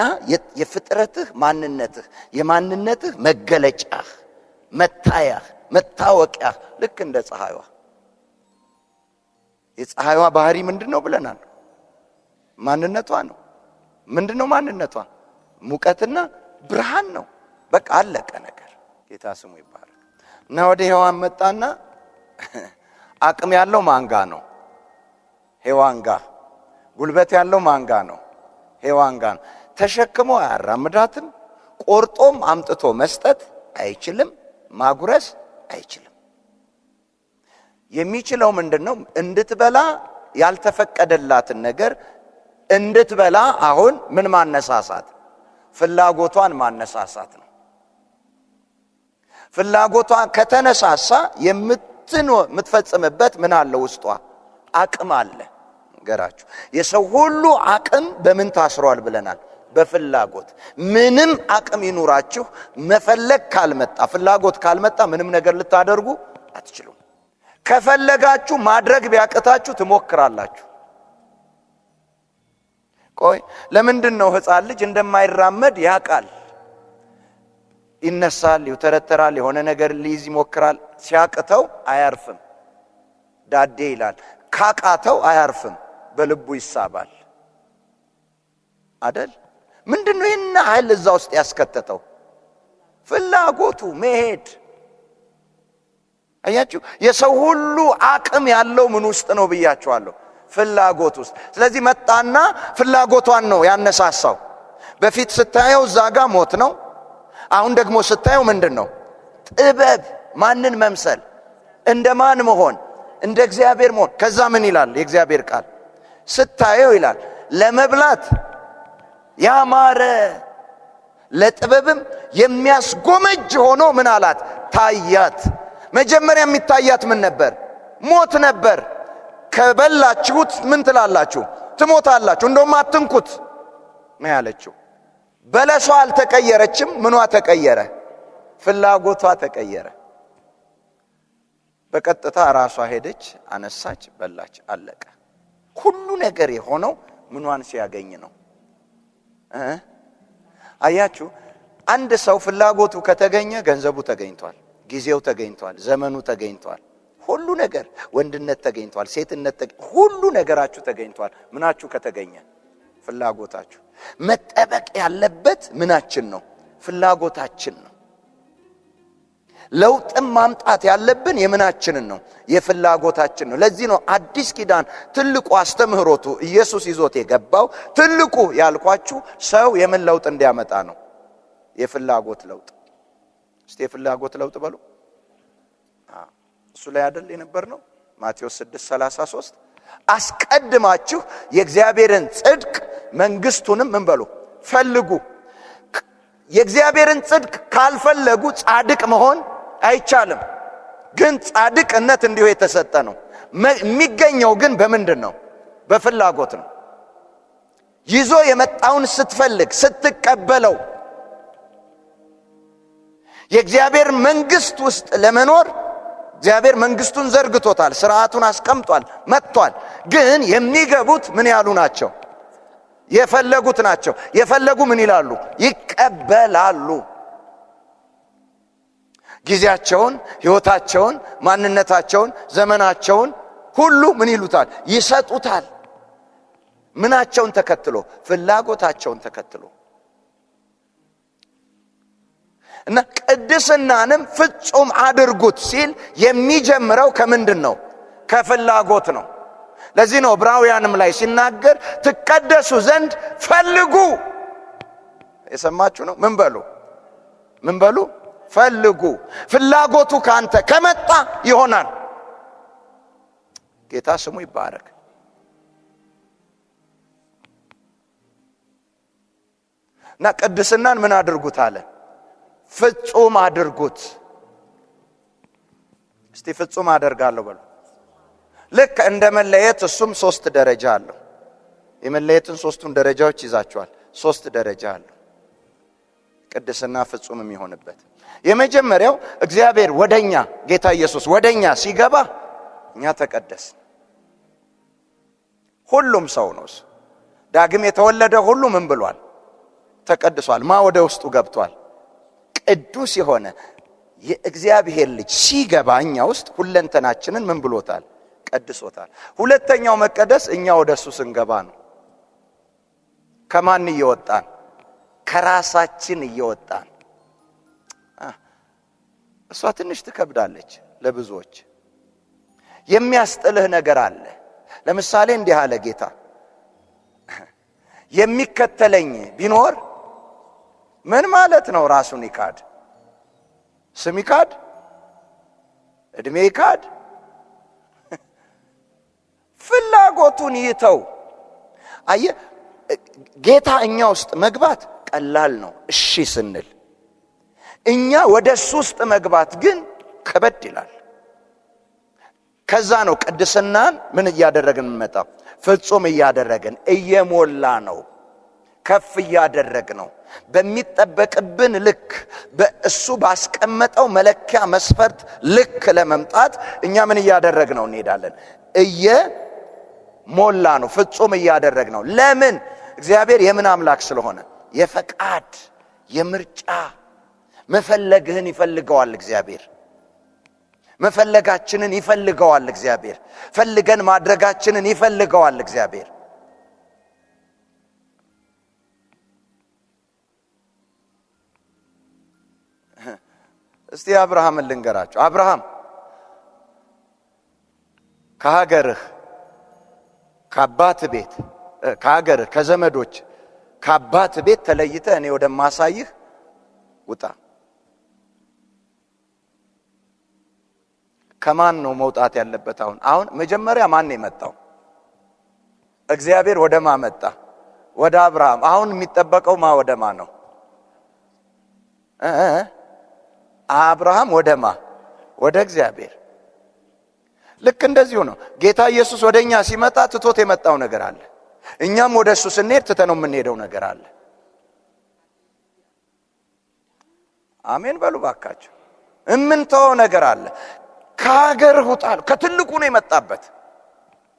የፍጥረትህ ማንነትህ፣ የማንነትህ መገለጫህ፣ መታያህ፣ መታወቂያህ። ልክ እንደ ፀሐይዋ። የፀሐይዋ ባህሪ ምንድነው ብለናል? ማንነቷ ነው። ምንድነው ማንነቷ? ሙቀትና ብርሃን ነው። በቃ አለቀ ነገር። ጌታ ስሙ ይባረክ። እና ወደ ሔዋን መጣና አቅም ያለው ማንጋ ነው? ሔዋን ጋር። ጉልበት ያለው ማንጋ ነው? ሔዋን ጋር። ተሸክሞ አያራምዳትም። ቆርጦም አምጥቶ መስጠት አይችልም። ማጉረስ አይችልም። የሚችለው ምንድነው? እንድትበላ ያልተፈቀደላትን ነገር እንድትበላ አሁን ምን ማነሳሳት? ፍላጎቷን ማነሳሳት ነው። ፍላጎቷ ከተነሳሳ የምትፈጽምበት ምን አለ? ውስጧ አቅም አለ። ገራችሁ የሰው ሁሉ አቅም በምን ታስሯል ብለናል? በፍላጎት። ምንም አቅም ይኑራችሁ መፈለግ ካልመጣ፣ ፍላጎት ካልመጣ ምንም ነገር ልታደርጉ አትችሉም። ከፈለጋችሁ ማድረግ ቢያቅታችሁ ትሞክራላችሁ። ቆይ ለምንድነው ሕፃን ልጅ እንደማይራመድ ያቃል? ይነሳል፣ ይተረተራል፣ የሆነ ነገር ሊይዝ ይሞክራል። ሲያቅተው አያርፍም፣ ዳዴ ይላል። ካቃተው አያርፍም፣ በልቡ ይሳባል አይደል? ምንድነው ይሄን ኃይል እዛ ውስጥ ያስከተተው? ፍላጎቱ መሄድ። አያችሁ፣ የሰው ሁሉ አቅም ያለው ምን ውስጥ ነው ብያችኋለሁ? ፍላጎት ውስጥ። ስለዚህ መጣና ፍላጎቷን ነው ያነሳሳው። በፊት ስታየው እዛ ጋር ሞት ነው። አሁን ደግሞ ስታየው ምንድነው? ጥበብ። ማንን መምሰል? እንደማን መሆን? እንደ እግዚአብሔር መሆን። ከዛ ምን ይላል የእግዚአብሔር ቃል? ስታየው ይላል ለመብላት ያማረ ለጥበብም የሚያስጎመጅ ሆኖ ምን አላት? ታያት። መጀመሪያ የሚታያት ምን ነበር? ሞት ነበር። ከበላችሁት ምን ትላላችሁ? ትሞታላችሁ። እንደውም አትንኩት ነው ያለችው። በለሷ አልተቀየረችም። ምኗ ተቀየረ? ፍላጎቷ ተቀየረ። በቀጥታ ራሷ ሄደች፣ አነሳች፣ በላች፣ አለቀ። ሁሉ ነገር የሆነው ምኗን ሲያገኝ ነው? አያችሁ፣ አንድ ሰው ፍላጎቱ ከተገኘ ገንዘቡ ተገኝቷል፣ ጊዜው ተገኝቷል፣ ዘመኑ ተገኝቷል፣ ሁሉ ነገር፣ ወንድነት ተገኝቷል፣ ሴትነት ሁሉ ነገራችሁ ተገኝቷል። ምናችሁ ከተገኘ? ፍላጎታችሁ። መጠበቅ ያለበት ምናችን ነው? ፍላጎታችን ነው። ለውጥም ማምጣት ያለብን የምናችንን ነው? የፍላጎታችን ነው። ለዚህ ነው አዲስ ኪዳን ትልቁ አስተምህሮቱ ኢየሱስ ይዞት የገባው ትልቁ ያልኳችሁ ሰው የምን ለውጥ እንዲያመጣ ነው? የፍላጎት ለውጥ። እስቲ የፍላጎት ለውጥ በሉ። እሱ ላይ አይደል የነበር ነው? ማቴዎስ 6:33 አስቀድማችሁ የእግዚአብሔርን ጽድቅ መንግስቱንም ምን በሉ? ፈልጉ። የእግዚአብሔርን ጽድቅ ካልፈለጉ ጻድቅ መሆን አይቻልም። ግን ጻድቅነት እንዲሁ የተሰጠ ነው። የሚገኘው ግን በምንድን ነው? በፍላጎት ነው። ይዞ የመጣውን ስትፈልግ፣ ስትቀበለው የእግዚአብሔር መንግስት ውስጥ ለመኖር እግዚአብሔር መንግስቱን ዘርግቶታል፣ ስርዓቱን አስቀምጧል፣ መጥቷል። ግን የሚገቡት ምን ያሉ ናቸው? የፈለጉት ናቸው። የፈለጉ ምን ይላሉ? ይቀበላሉ። ጊዜያቸውን፣ ህይወታቸውን፣ ማንነታቸውን፣ ዘመናቸውን ሁሉ ምን ይሉታል? ይሰጡታል። ምናቸውን ተከትሎ? ፍላጎታቸውን ተከትሎ። እና ቅድስናንም ፍጹም አድርጉት ሲል የሚጀምረው ከምንድን ነው? ከፍላጎት ነው። ለዚህ ነው ዕብራውያንም ላይ ሲናገር ትቀደሱ ዘንድ ፈልጉ። የሰማችሁ ነው። ምን በሉ? ምን በሉ? ፈልጉ። ፍላጎቱ ካንተ ከመጣ ይሆናል። ጌታ ስሙ ይባረክ። እና ቅድስናን ምን አድርጉት አለ? ፍጹም አድርጉት። እስቲ ፍጹም አደርጋለሁ በሉ። ልክ እንደ መለየት እሱም 3 ደረጃ አለው። የመለየትን 3ቱን ደረጃዎች ይዛቸዋል። 3 ደረጃ አለው ቅድስና ፍጹም የሚሆንበት። የመጀመሪያው እግዚአብሔር ወደኛ ጌታ ኢየሱስ ወደኛ ሲገባ እኛ ተቀደስ። ሁሉም ሰው ነው ዳግም የተወለደ ሁሉ ምን ብሏል? ተቀድሷል። ማ ወደ ውስጡ ገብቷል? ቅዱስ የሆነ የእግዚአብሔር ልጅ ሲገባ እኛ ውስጥ ሁለንተናችንን ምን ብሎታል? ቀድሶታል። ሁለተኛው መቀደስ እኛ ወደሱ ስንገባ ነው። ከማን እየወጣን? ከራሳችን እየወጣን። እሷ ትንሽ ትከብዳለች ለብዙዎች። የሚያስጥልህ ነገር አለ። ለምሳሌ እንዲህ አለ ጌታ፣ የሚከተለኝ ቢኖር ምን ማለት ነው? ራሱን ይካድ፣ ስም ይካድ፣ እድሜ ይካድ፣ ፍላጎቱን ይተው። አየ ጌታ እኛ ውስጥ መግባት ቀላል ነው እሺ ስንል፣ እኛ ወደ እሱ ውስጥ መግባት ግን ከበድ ይላል። ከዛ ነው ቅድስናን ምን እያደረግን እንመጣው? ፍጹም እያደረግን እየሞላ ነው፣ ከፍ እያደረግ ነው። በሚጠበቅብን ልክ በእሱ ባስቀመጠው መለኪያ መስፈርት ልክ ለመምጣት እኛ ምን እያደረግ ነው እንሄዳለን? እየሞላ ነው፣ ፍጹም እያደረግ ነው። ለምን? እግዚአብሔር የምን አምላክ ስለሆነ፣ የፈቃድ የምርጫ መፈለግህን ይፈልገዋል እግዚአብሔር። መፈለጋችንን ይፈልገዋል እግዚአብሔር። ፈልገን ማድረጋችንን ይፈልገዋል እግዚአብሔር። እስቲ አብርሃምን ልንገራችሁ። አብርሃም ከሀገርህ ከአባት ቤት ከሀገርህ ከዘመዶች ከአባት ቤት ተለይተህ እኔ ወደማሳይህ ውጣ። ከማን ነው መውጣት ያለበት? አሁን መጀመሪያ ማን ነው የመጣው? እግዚአብሔር ወደ ማ መጣ? ወደ አብርሃም። አሁን የሚጠበቀው ማ ወደ ማ ነው? አብርሃም ወደ ማ? ወደ እግዚአብሔር። ልክ እንደዚሁ ነው። ጌታ ኢየሱስ ወደኛ ሲመጣ ትቶት የመጣው ነገር አለ። እኛም ወደ እሱ ስንሄድ ትተነው የምንሄደው ነገር አለ። አሜን በሉ ባካችሁ። እምንተወው ነገር አለ። ከሀገር ውጣል። ከትልቁ ነው የመጣበት።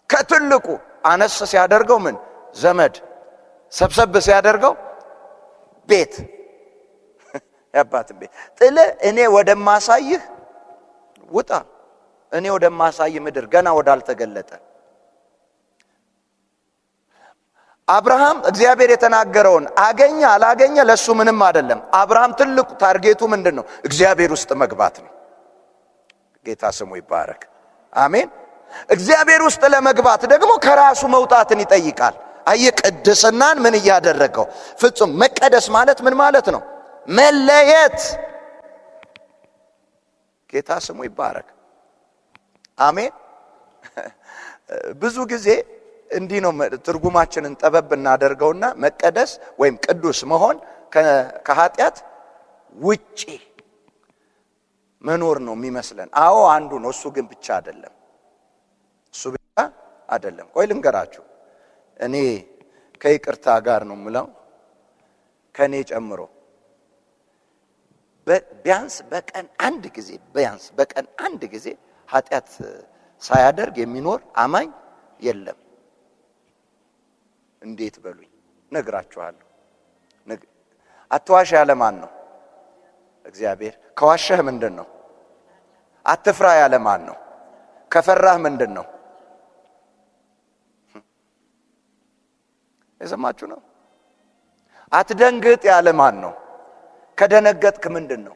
ከትልቁ አነስ ሲያደርገው ምን ዘመድ፣ ሰብሰብ ሲያደርገው ቤት፣ ያባትን ቤት ጥለ እኔ ወደማሳይህ ውጣ። እኔ ወደማሳይ ምድር ገና ወዳልተገለጠ። አብርሃም እግዚአብሔር የተናገረውን አገኘ አላገኘ ለሱ ምንም አይደለም። አብርሃም ትልቁ ታርጌቱ ምንድነው? እግዚአብሔር ውስጥ መግባት ነው። ጌታ ስሙ ይባረክ። አሜን። እግዚአብሔር ውስጥ ለመግባት ደግሞ ከራሱ መውጣትን ይጠይቃል። አየ ቅድስናን ምን እያደረገው? ፍጹም መቀደስ ማለት ምን ማለት ነው? መለየት። ጌታ ስሙ ይባረክ። አሜን። ብዙ ጊዜ እንዲህ ነው ትርጉማችንን ጠበብ እናደርገውና መቀደስ ወይም ቅዱስ መሆን ከኃጢአት ውጪ መኖር ነው የሚመስለን። አዎ አንዱ ነው፣ እሱ ግን ብቻ አይደለም። እሱ ብቻ አይደለም። ቆይ ልንገራችሁ። እኔ ከይቅርታ ጋር ነው የምለው፣ ከኔ ጨምሮ ቢያንስ በቀን አንድ ጊዜ ኃጢአት ሳያደርግ የሚኖር አማኝ የለም። እንዴት በሉኝ፣ ነግራችኋለሁ። አትዋሽ ያለ ማን ነው? እግዚአብሔር። ከዋሸህ ምንድን ነው? አትፍራ ያለ ማን ነው? ከፈራህ ምንድን ነው? የሰማችሁ ነው። አትደንግጥ ያለ ማን ነው? ከደነገጥክ ምንድን ነው?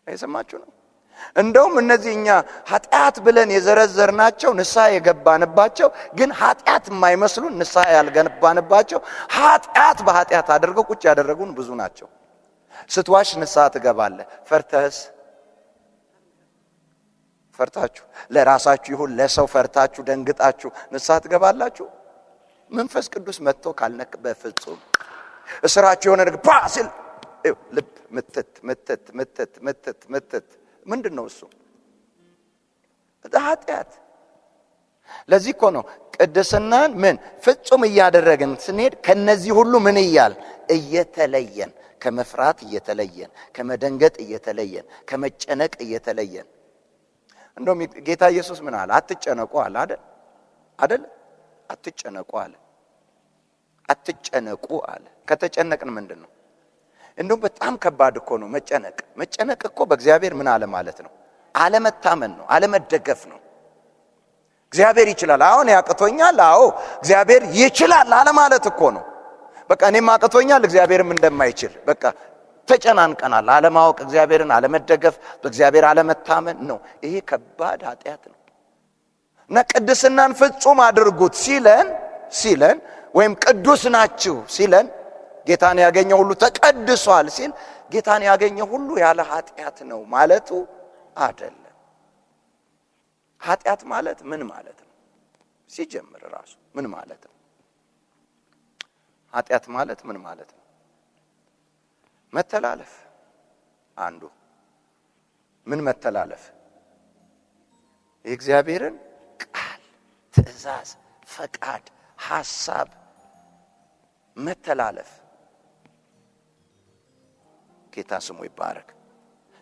የሰማችሁ ነው። እንደውም እነዚህ እኛ ኃጢአት ብለን የዘረዘርናቸው ንስሐ የገባንባቸው ግን ኃጢአት የማይመስሉን ንስሐ ያልገባንባቸው ኃጢአት በኃጢአት አድርገው ቁጭ ያደረጉን ብዙ ናቸው። ስትዋሽ ንስሐ ትገባለህ። ፈርታችሁ ለራሳችሁ ይሁን ለሰው ፈርታችሁ ደንግጣችሁ ንስሐ ትገባላችሁ? መንፈስ ቅዱስ መጥቶ ካልነክ በፍጹም እስራችሁ የሆነ ነገር ሲል ልብ ምትት ምትት ምትት ምትት ምትት ምንድነው እሱ? ኃጢአት። ለዚህ እኮ ነው ቅድስናን ምን ፍጹም እያደረግን ስንሄድ ከነዚህ ሁሉ ምን እያል እየተለየን፣ ከመፍራት እየተለየን፣ ከመደንገጥ እየተለየን፣ ከመጨነቅ እየተለየን። እንደውም ጌታ ኢየሱስ ምን አለ? አትጨነቁ አለ አይደል? አትጨነቁ አለ። አትጨነቁ አለ። ከተጨነቅን ምንድነው? እንደውም በጣም ከባድ እኮ ነው መጨነቅ። መጨነቅ እኮ በእግዚአብሔር ምን አለ ማለት ነው? አለመታመን ነው፣ አለመደገፍ ነው። እግዚአብሔር ይችላል፣ አሁን ያቅቶኛል፣ አዎ እግዚአብሔር ይችላል አለ ማለት እኮ ነው። በቃ እኔም አቅቶኛል፣ እግዚአብሔርም እንደማይችል በቃ ተጨናንቀናል። አለማወቅ፣ እግዚአብሔርን አለመደገፍ፣ በእግዚአብሔር አለመታመን ነው። ይሄ ከባድ ኃጢአት ነው። እና ቅድስናን ፍጹም አድርጉት ሲለን ወይም ቅዱስ ናችሁ ሲለን ጌታን ያገኘ ሁሉ ተቀድሷል ሲል ጌታን ያገኘ ሁሉ ያለ ኃጢአት ነው ማለቱ አይደለም። ኃጢአት ማለት ምን ማለት ነው? ሲጀምር ራሱ ምን ማለት ነው? ኃጢአት ማለት ምን ማለት ነው? መተላለፍ አንዱ። ምን መተላለፍ? የእግዚአብሔርን ቃል፣ ትእዛዝ፣ ፈቃድ፣ ሐሳብ መተላለፍ። ጌታ ስሙ ይባረክ።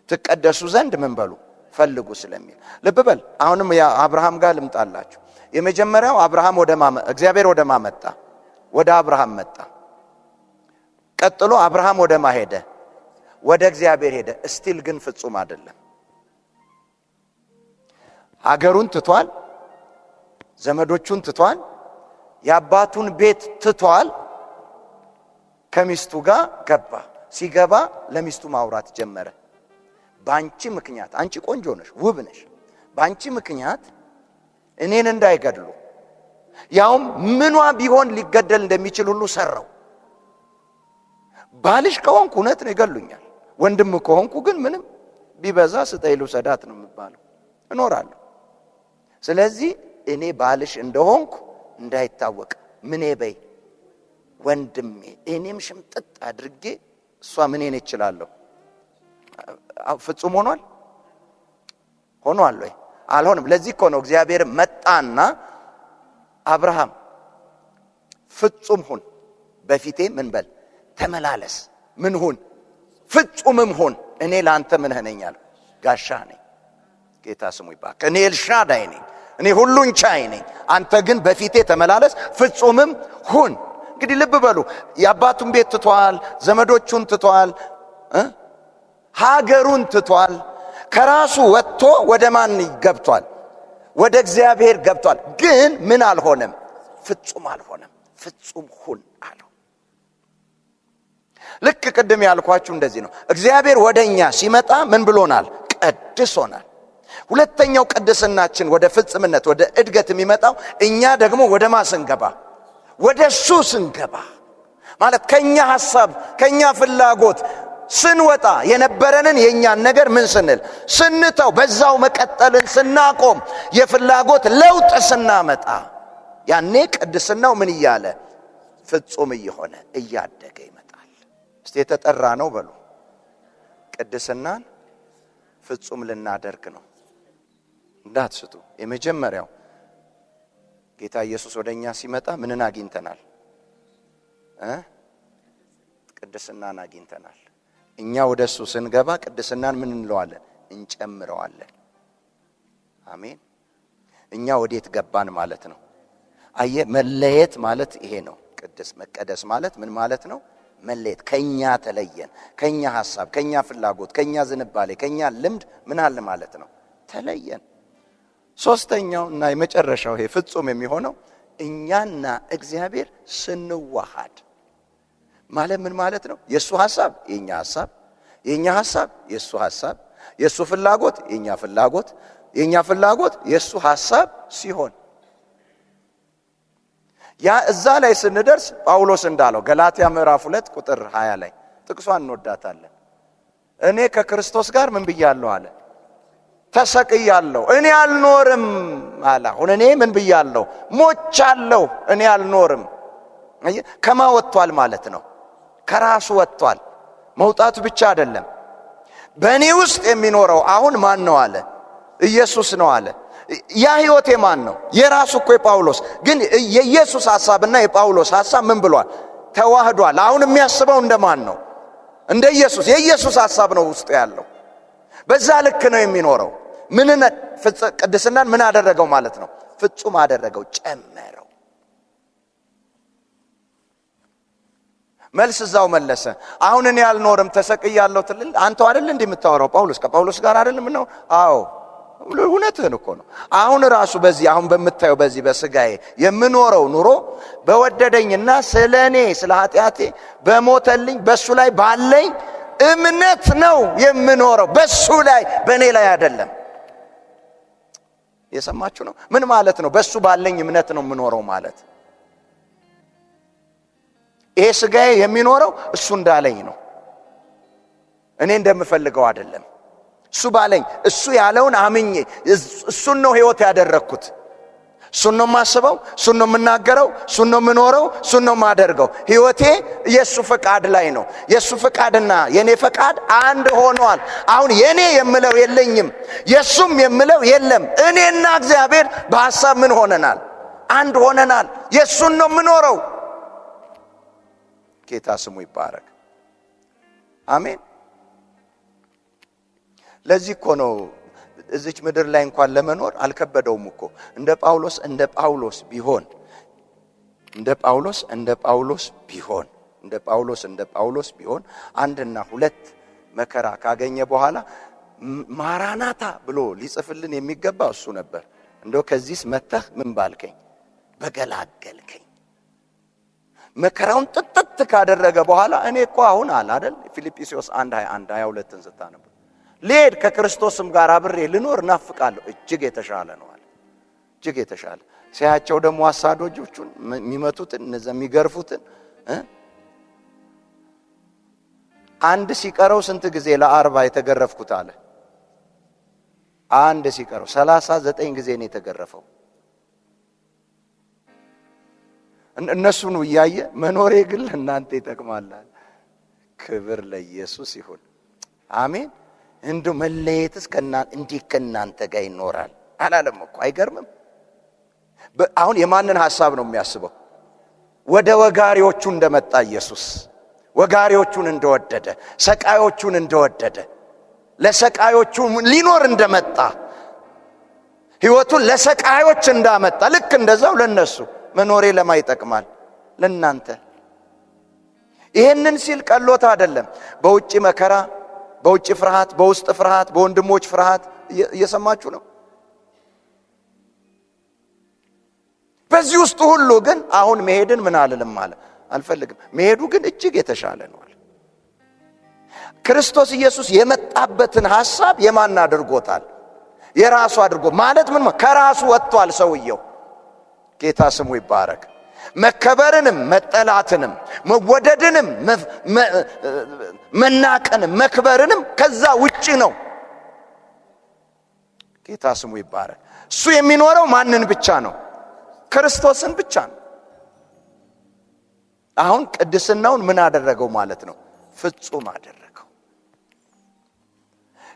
ትቀደሱ ዘንድ ምን በሉ ፈልጉ ስለሚል ልብ በል። አሁንም አብርሃም ጋር ልምጣላችሁ። የመጀመሪያው አብርሃም እግዚአብሔር ወደ ማመጣ ወደ አብርሃም መጣ። ቀጥሎ አብርሃም ወደ ማሄደ ወደ እግዚአብሔር ሄደ። እስቲል ግን ፍጹም አይደለም። ሀገሩን ትቷል፣ ዘመዶቹን ትቷል፣ የአባቱን ቤት ትቷል። ከሚስቱ ጋር ገባ። ሲገባ ለሚስቱ ማውራት ጀመረ። ባንቺ ምክንያት፣ አንቺ ቆንጆ ነሽ፣ ውብ ነሽ፣ ባንቺ ምክንያት እኔን እንዳይገድሉ፣ ያውም ምኗ ቢሆን ሊገደል እንደሚችል ሁሉ ሰራው። ባልሽ ከሆንኩ እውነት ነው ይገሉኛል፣ ወንድም ከሆንኩ ግን ምንም ቢበዛ ስጠኝ ልውሰዳት ነው የሚባለው፣ እኖራለሁ። ስለዚህ እኔ ባልሽ እንደሆንኩ እንዳይታወቅ ምኔ በይ ወንድሜ፣ እኔም ሽምጥጥ አድርጌ እሷ ምኔን እችላለሁ። ፍጹም ሆኗል ወይ? አልሆነም። ለዚህ እኮ ነው እግዚአብሔር መጣና አብርሃም ፍጹም ሁን፣ በፊቴ ምን በል ተመላለስ፣ ምን ሁን ፍጹምም ሁን፣ እኔ ለአንተ ምን ነኛል? ጋሻ ነኝ። ጌታ ስሙ ይባረክ። እኔ ኤልሻዳይ ነኝ፣ እኔ ሁሉን ቻይ ነኝ። አንተ ግን በፊቴ ተመላለስ፣ ፍጹምም ሁን። እንግዲህ ልብ በሉ፣ የአባቱን ቤት ትቷል፣ ዘመዶቹን ትቷል፣ ሀገሩን ትቷል። ከራሱ ወጥቶ ወደ ማን ገብቷል? ወደ እግዚአብሔር ገብቷል። ግን ምን አልሆነም? ፍጹም አልሆነም። ፍጹም ሁን አለው። ልክ ቅድም ያልኳችሁ እንደዚህ ነው። እግዚአብሔር ወደኛ ሲመጣ ምን ብሎናል? ቀድሶናል። ሁለተኛው ቅድስናችን ወደ ፍጽምነት ወደ እድገት የሚመጣው እኛ ደግሞ ወደ ማስንገባ ወደ እሱ ስንገባ ማለት ከኛ ሐሳብ ከኛ ፍላጎት ስንወጣ የነበረንን የኛን ነገር ምን ስንል ስንተው በዛው መቀጠልን ስናቆም የፍላጎት ለውጥ ስናመጣ ያኔ ቅድስናው ምን እያለ ፍጹም እየሆነ እያደገ ይመጣል። እስቲ የተጠራ ነው በሉ። ቅድስናን ፍጹም ልናደርግ ነው። እንዳትስቱ። የመጀመሪያው ጌታ ኢየሱስ ወደኛ ሲመጣ ምንን አግኝተናል? ቅድስናን አግኝተናል። እኛ ወደሱ ስንገባ ቅድስናን ምን እንለዋለን? እንጨምረዋለን። አሜን። እኛ ወዴት ገባን ማለት ነው? አየ መለየት ማለት ይሄ ነው። መቀደስ ማለት ምን ማለት ነው? መለየት። ከኛ ተለየን። ከኛ ሐሳብ፣ ከኛ ፍላጎት፣ ከኛ ዝንባሌ፣ ከኛ ልምድ ምን አለ ማለት ነው? ተለየን። ሶስተኛው እና የመጨረሻው ይሄ ፍጹም የሚሆነው እኛና እግዚአብሔር ስንዋሃድ ማለት ምን ማለት ነው? የሱ ሐሳብ የኛ ሐሳብ፣ የኛ ሐሳብ የሱ ሐሳብ፣ የሱ ፍላጎት የኛ ፍላጎት፣ የኛ ፍላጎት የሱ ሐሳብ ሲሆን ያ እዛ ላይ ስንደርስ ጳውሎስ እንዳለው ገላትያ ምዕራፍ 2 ቁጥር 20 ላይ ጥቅሷን እንወዳታለን። እኔ ከክርስቶስ ጋር ምን ብያለሁ አለ? ተሰቅያለሁ። እኔ አልኖርም አለ። አሁን እኔ ምን ብያለሁ? ሞቻለሁ። እኔ አልኖርም። ከማ ወጥቷል ማለት ነው? ከራሱ ወጥቷል። መውጣቱ ብቻ አይደለም። በእኔ ውስጥ የሚኖረው አሁን ማን ነው አለ? ኢየሱስ ነው አለ። ያ ሕይወቴ ማን ነው? የራሱ እኮ የጳውሎስ ግን የኢየሱስ ሐሳብና የጳውሎስ ሐሳብ ምን ብሏል? ተዋህዷል። አሁን የሚያስበው እንደማን ነው? እንደ ኢየሱስ። የኢየሱስ ሐሳብ ነው ውስጥ ያለው። በዛ ልክ ነው የሚኖረው። ቅድስናን ምን አደረገው ማለት ነው? ፍጹም አደረገው፣ ጨመረው። መልስ እዛው መለሰ። አሁን እኔ አልኖርም ተሰቅያለሁ ትልል አንተው አይደል እንዴ የምታወራው? ጳውሎስ ከጳውሎስ ጋር አይደል ነው? አዎ እውነትህን እኮ ነው። አሁን ራሱ በዚህ አሁን በምታየው በዚህ በስጋዬ የምኖረው ኑሮ በወደደኝና ስለኔ ስለ ኃጢአቴ በሞተልኝ በሱ ላይ ባለኝ እምነት ነው የምኖረው። በሱ ላይ በእኔ ላይ አይደለም። የሰማችሁ ነው? ምን ማለት ነው? በሱ ባለኝ እምነት ነው የምኖረው ማለት። ይሄ ስጋዬ የሚኖረው እሱ እንዳለኝ ነው፣ እኔ እንደምፈልገው አይደለም። እሱ ባለኝ እሱ ያለውን አምኜ እሱን ነው ሕይወት ያደረግኩት። እሱን ነው የማስበው፣ እሱን ነው የምናገረው፣ እሱን ነው የምኖረው፣ እሱን ነው የማደርገው። ሕይወቴ የእሱ ፈቃድ ላይ ነው። የእሱ ፈቃድና የእኔ ፈቃድ አንድ ሆኗል። አሁን የእኔ የምለው የለኝም፣ የእሱም የምለው የለም። እኔና እግዚአብሔር በሐሳብ ምን ሆነናል? አንድ ሆነናል። የእሱን ነው የምኖረው። ጌታ ስሙ ይባረክ። አሜን። ለዚህ እኮ ነው እዚች ምድር ላይ እንኳን ለመኖር አልከበደውም እኮ። እንደ ጳውሎስ ቢሆን አንድና ሁለት መከራ ካገኘ በኋላ ማራናታ ብሎ ሊጽፍልን የሚገባ እሱ ነበር። እንደው ከዚህስ መተህ ምን ባልከኝ፣ በገላገልከኝ። መከራውን ጥጥት ካደረገ በኋላ እኔ እኮ አሁን አለ አይደል ፊልጵስዩስ 1:21 22ን ስታነቡ ልሄድ ከክርስቶስም ጋር አብሬ ልኖር እናፍቃለሁ። እጅግ የተሻለ ነው አለ። እጅግ የተሻለ ሲያቸው ደግሞ አሳዶጆቹን የሚመቱትን እነዛ የሚገርፉትን አንድ ሲቀረው ስንት ጊዜ ለ40 የተገረፍኩት አለ። አንድ ሲቀረው 39 ጊዜ ነው የተገረፈው። እነሱን እያየ መኖሬ ግን ለእናንተ ይጠቅማል። ክብር ለኢየሱስ ይሁን። አሜን። እንደው መለየትስ እንዴት ከእናንተ ጋር ይኖራል አላለም እኮ። አይገርምም? አሁን የማንን ሐሳብ ነው የሚያስበው? ወደ ወጋሪዎቹ እንደመጣ ኢየሱስ ወጋሪዎቹን እንደወደደ፣ ሰቃዮቹን እንደወደደ፣ ለሰቃዮቹ ሊኖር እንደመጣ፣ ሕይወቱን ለሰቃዮች እንዳመጣ ልክ እንደዛው ለነሱ መኖሬ ለማ ይጠቅማል? ለእናንተ። ይሄንን ሲል ቀሎት አይደለም። በውጪ መከራ፣ በውጪ ፍርሃት፣ በውስጥ ፍርሃት፣ በወንድሞች ፍርሃት እየሰማችሁ ነው። በዚህ ውስጥ ሁሉ ግን አሁን መሄድን ምን አልልም ማለት አልፈልግም። መሄዱ ግን እጅግ የተሻለ ነው። ክርስቶስ ኢየሱስ የመጣበትን ሐሳብ የማን አድርጎታል? የራሱ አድርጎ ማለት ምን? ከራሱ ወጥቷል ሰውየው። ጌታ ስሙ ይባረክ። መከበርንም መጠላትንም መወደድንም መናቀንም መክበርንም ከዛ ውጪ ነው። ጌታ ስሙ ይባረክ። እሱ የሚኖረው ማንን ብቻ ነው? ክርስቶስን ብቻ ነው። አሁን ቅድስናውን ምን አደረገው ማለት ነው? ፍጹም አደረገው።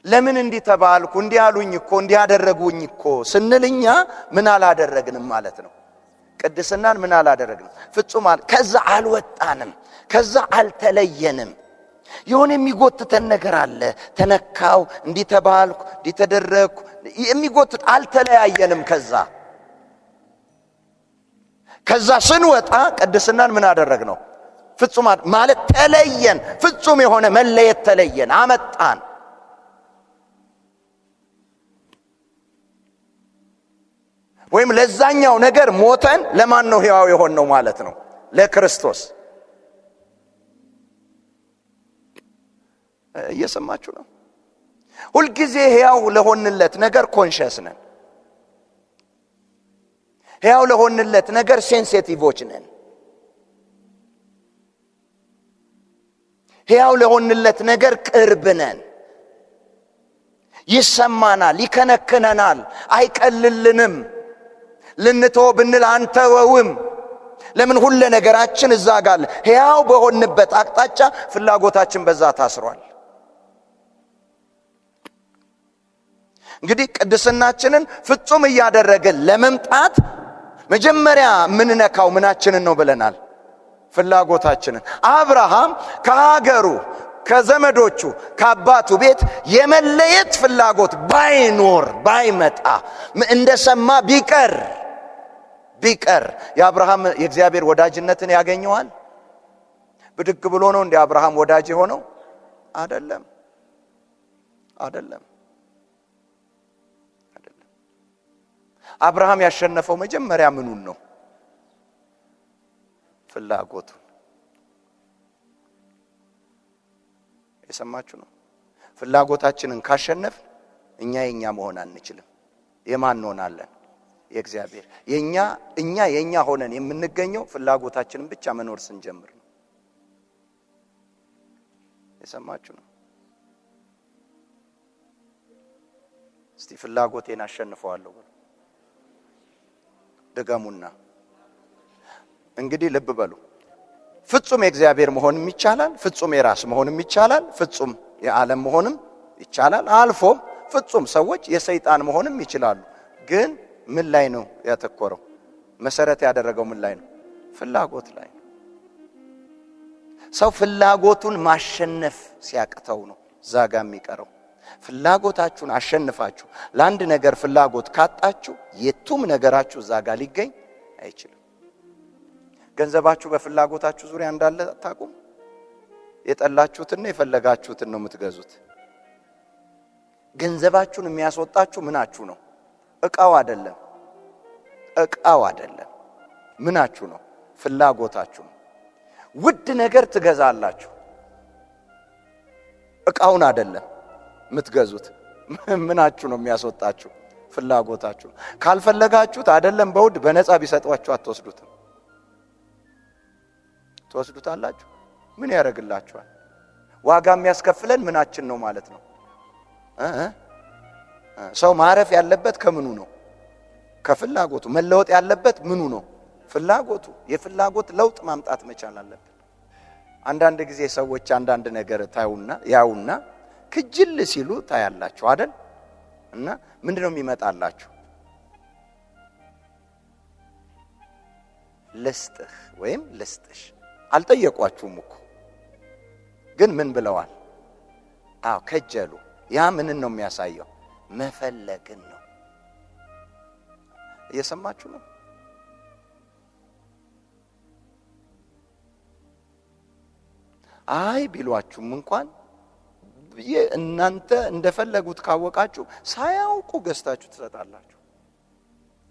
ለምን እንዲህ ተባልኩ፣ እንዲህ አሉኝ እኮ፣ እንዲህ አደረጉኝ እኮ ስንልኛ ምን አላደረግንም ማለት ነው? ቅድስናን ምን አላደረግንም? ፍጹም ከዛ አልወጣንም፣ ከዛ አልተለየንም። የሆነ የሚጎትተን ነገር አለ። ተነካው፣ እንዲህ ተባልኩ፣ እንዲህ ተደረግኩ የሚጎትት አልተለያየንም። ከዛ ስንወጣ ቅድስናን ምን አደረግነው? ፍጹም ማለት ተለየን። ፍጹም የሆነ መለየት ተለየን፣ አመጣን። ወይም ለዛኛው ነገር ሞተን ለማን ነው ሕያው የሆነው ማለት ነው? ለክርስቶስ። እየሰማችሁ ነው? ሁልጊዜ ሕያው ለሆንለት ነገር ኮንሸስ ነን። ሕያው ለሆንለት ነገር ሴንሲቲቮች ነን። ሕያው ለሆንለት ነገር ቅርብ ነን። ይሰማናል፣ ይከነክነናል፣ አይቀልልንም። ልንተው ብንል አንተወውም። ለምን ሁሉ ነገራችን እዛ ጋር ሕያው በሆንበት አቅጣጫ ፍላጎታችን በዛ ታስሯል። እንግዲህ ቅድስናችንን ፍጹም እያደረገን ለመምጣት መጀመሪያ ምንነካው ምናችንን ነው ብለናል? ፍላጎታችንን። አብርሃም ከሀገሩ ከዘመዶቹ ከአባቱ ቤት የመለየት ፍላጎት ባይኖር ባይመጣ እንደሰማ ቢቀር የአብርሃም የእግዚአብሔር ወዳጅነትን ያገኘዋል? ብድግ ብሎ ነው እንደ አብርሃም ወዳጅ የሆነው? አይደለም። አብርሃም ያሸነፈው መጀመሪያ ምኑን ነው? ፍላጎቱን። የሰማችሁ ነው። ፍላጎታችንን ካሸነፍ እኛ መሆን አንችልም። የማን እንሆናለን? የእግዚአብሔር። እኛ ሆነን የምንገኘው ፍላጎታችንን ብቻ መኖር ስንጀምር ነው። የሰማችሁ ነው። እስቲ ፍላጎቴን አሸንፈዋለሁ በሉ። ደገሙና እንግዲህ ልብ በሉ። ፍጹም የእግዚአብሔር መሆንም ይቻላል፣ ፍጹም የራስ መሆንም ይቻላል፣ ፍጹም የዓለም መሆንም ይቻላል። አልፎም ፍጹም ሰዎች የሰይጣን መሆንም ይችላሉ። ግን ምን ላይ ነው ያተኮረው? መሰረት ያደረገው ምን ላይ ነው? ፍላጎት ላይ ነው። ሰው ፍላጎቱን ማሸነፍ ሲያቅተው ነው ዛጋ የሚቀረው። ፍላጎታችሁን አሸንፋችሁ ለአንድ ነገር ፍላጎት ካጣችሁ የቱም ነገራችሁ ዛጋ ሊገኝ አይችልም። ገንዘባችሁ በፍላጎታችሁ ዙሪያ እንዳለ አታውቁም? የጠላችሁትና የፈለጋችሁትን ነው የምትገዙት። ገንዘባችሁን የሚያስወጣችሁ ምናችሁ ነው? ዕቃው አይደለም። ምናችሁ ነው? ፍላጎታችሁ ነው። ውድ ነገር ትገዛላችሁ፣ ዕቃውን አይደለም የምትገዙት። ምናችሁ ነው የሚያስወጣችሁ? ፍላጎታችሁ። ካልፈለጋችሁት አይደለም በውድ በነፃ ቢሰጧችሁ አትወስዱትም። ትወስዱታላችሁ። ምን ያደርግላችኋል? ዋጋ የሚያስከፍለን ምናችን ነው ማለት ነው። ሰው ማረፍ ያለበት ከምኑ ነው? ከፍላጎቱ። መለወጥ ያለበት ምኑ ነው? ፍላጎቱ። የፍላጎት ለውጥ ማምጣት መቻል አለበት። አንዳንድ ጊዜ ሰዎች አንዳንድ ነገር ያውና ክጅል ሲሉ ታያላችሁ አይደል? እና ምንድነው የሚመጣላችሁ? ልስጥህ ወይም ልስጥሽ። አልጠየቋችሁም እኮ ግን ምን ብለዋል? ከጀሉ። ያ ምንን ነው የሚያሳየው? መፈለግን ነው። እየሰማችሁ ነው? ቢሏችሁም እንኳን እናንተ እንደፈለጉት ካወቃችሁ ሳያውቁ ገዝታችሁ ትሰጣላችሁ።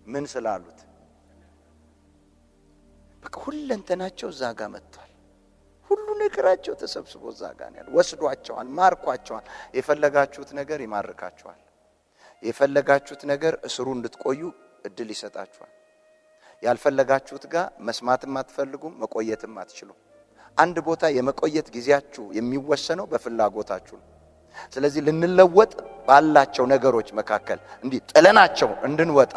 ምን ስላሉት? በቃ ሁለንተናቸው ዛጋ መጥቷል። ሁሉ ነገራቸው ተሰብስቦ ዛጋ ነው ያለው። ወስዷቸዋል፣ ማርኳቸዋል። የፈለጋችሁት ነገር ይማርካችኋል። የፈለጋችሁት ነገር እስሩ እንድትቆዩ እድል ይሰጣችኋል። ያልፈለጋችሁት ጋር መስማትም አትፈልጉም፣ መቆየትም አትችሉም። አንድ ቦታ የመቆየት ጊዜያችሁ የሚወሰነው በፍላጎታችሁ ነው። ስለዚህ ልንለወጥ ባላቸው ነገሮች መካከል እንዲህ ጥለናቸው እንድንወጣ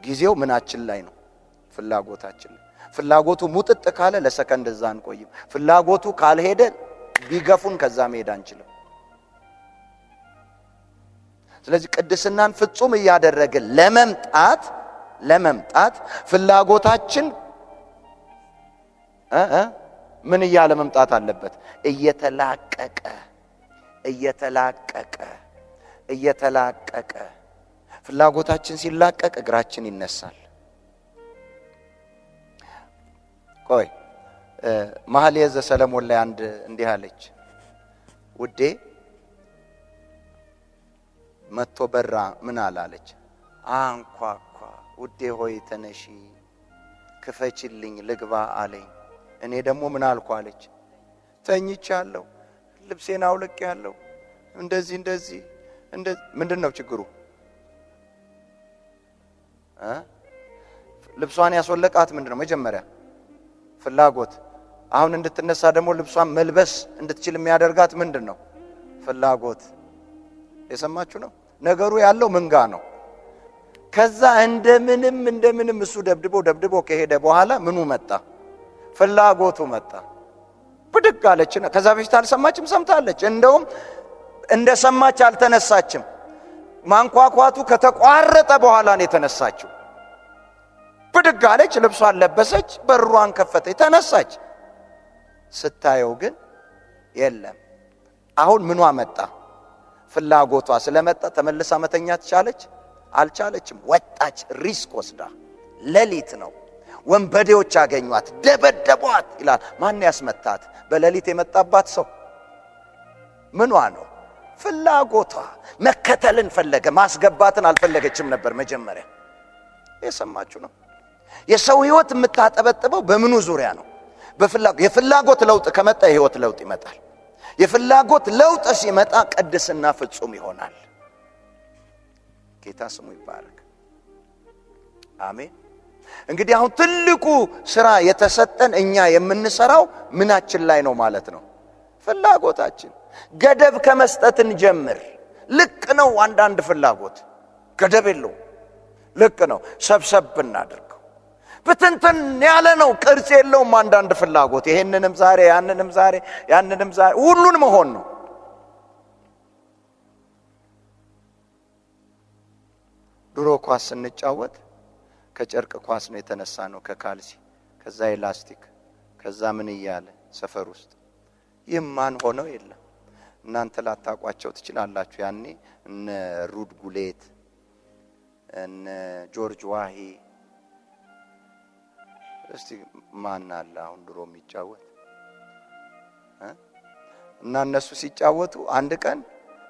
ጊዜው ምናችን ላይ ነው? ፍላጎታችን ላይ። ፍላጎቱ ሙጥጥ ካለ ለሰከንድ እዛ አንቆይም። ፍላጎቱ ካልሄደ ቢገፉን ከዛ መሄድ አንችልም። ስለዚህ ቅድስናን ፍጹም እያደረግን ለመምጣት ፍላጎታችን ምን እያለ መምጣት አለበት? እየተላቀቀ። ፍላጎታችን ሲላቀቅ እግራችን ይነሳል። ቆይ መኃልየ ዘሰሎሞን ላይ አንድ እንዲህ አለች። ውዴ መጥቶ በራ ምን አላለች? አንኳኳ። ውዴ ሆይ ተነሺ ክፈችልኝ ልግባ አለኝ። እኔ ደግሞ ምን አልኩ አለች? ተኝቻለሁ፣ ልብሴን አውልቄያለሁ፣ እንደዚህ ምንድነው ችግሩ? ልብሷን ያስወለቃት ምንድነው? መጀመሪያ ፍላጎት። አሁን እንድትነሳ ደግሞ ልብሷን መልበስ እንድትችል የሚያደርጋት ምንድነው? ፍላጎት። የሰማችሁ ነው? ነገሩ ያለው ምንጋ ነው? ከዛ እንደምንም እሱ ደብድቦ ከሄደ በኋላ ምኑ መጣ? ፍላጎቱ መጣ። ብድግ አለችና ከዛ በፊት አልሰማችም፣ ሰምታለች። እንደውም እንደሰማች አልተነሳችም። ማንኳኳቱ ከተቋረጠ በኋላ ነው የተነሳችው። ብድግ አለች፣ ልብሷን ለበሰች፣ በሩን ከፈተች፣ ተነሳች። ስታየው ግን የለም። አሁን ምኗ መጣ? ፍላጎቷ ስለመጣ ተመልሳ መተኛት ቻለች? አልቻለችም። ወጣች፣ ሪስክ ወስዳ። ሌሊት ነው፣ ወንበዴዎች አገኟት፣ ደበደቧት ይላል። ማን ያስመታት? በሌሊት የመጣባት ሰው ምኗ ነው? ፍላጎቷ። መከተልን ፈለገ፣ ማስገባትን አልፈለገችም ነበር መጀመሪያ። የሰማችሁ ነው። የሰው ህይወት የምታጠበጥበው በምኑ ዙሪያ ነው? የፍላጎት ለውጥ ከመጣ የህይወት ለውጥ ይመጣል። የፍላጎት ለውጥ ሲመጣ ቅድስና ፍጹም ይሆናል። ጌታ ስሙ ይባረክ። አሜን። እንግዲህ አሁን ትልቁ ስራ የተሰጠን እኛ የምንሰራው ምናችን ላይ ነው ማለት ነው? ፍላጎታችን። ገደብ ከመስጠትን ጀምር። ልክ ነው። አንዳንድ ፍላጎት ገደብ የለው፣ ልክ ነው። ሰብሰብ እናድርገው። በትንትን ያለ ነው፣ ቅርጽ የለውም። አንዳንድ ፍላጎት ይሄንንም ዛሬ ያንንም ዛሬ ሁሉን መሆን ነው። ድሮ ኳስ ስንጫወት ከጨርቅ ኳስ ነው የተነሳ ነው፣ ከካልሲ፣ ከዛ ኤላስቲክ፣ ከዛ ምን እያለ ሰፈር ውስጥ ይማን ሆነው የለም። እናንተ ላታቋቸው ትችላላችሁ። ያኔ እነ ሩድ ጉሌት፣ እነ ጆርጅ ዋሂ፣ እስቲ ማን አለ አሁን ድሮ የሚጫወት? እና እነሱ ሲጫወቱ አንድ ቀን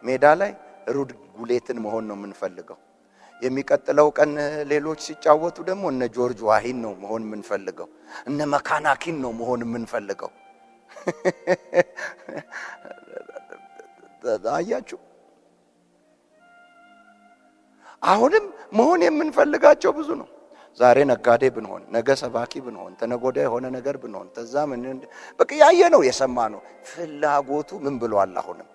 ሜዳ ላይ ሩድ ጉሌትን መሆን ነው የምንፈልገው። የሚቀጥለው ቀን ሌሎች ሲጫወቱ ደግሞ እነ ጆርጅ ዋሂን ነው መሆን የምንፈልገው። እነ መካናኪን ነው መሆን የምንፈልገው። አያችሁ? አሁንም መሆን የምንፈልጋቸው ብዙ ነው። ዛሬ ነጋዴ ብንሆን፣ ነገ ሰባኪ ብንሆን፣ ተነጎዳ የሆነ ነገር ብንሆን፣ ተዛ ምን በቃ ያየ ነው የሰማ ነው። ፍላጎቱ ምን ብሏል? አሁንም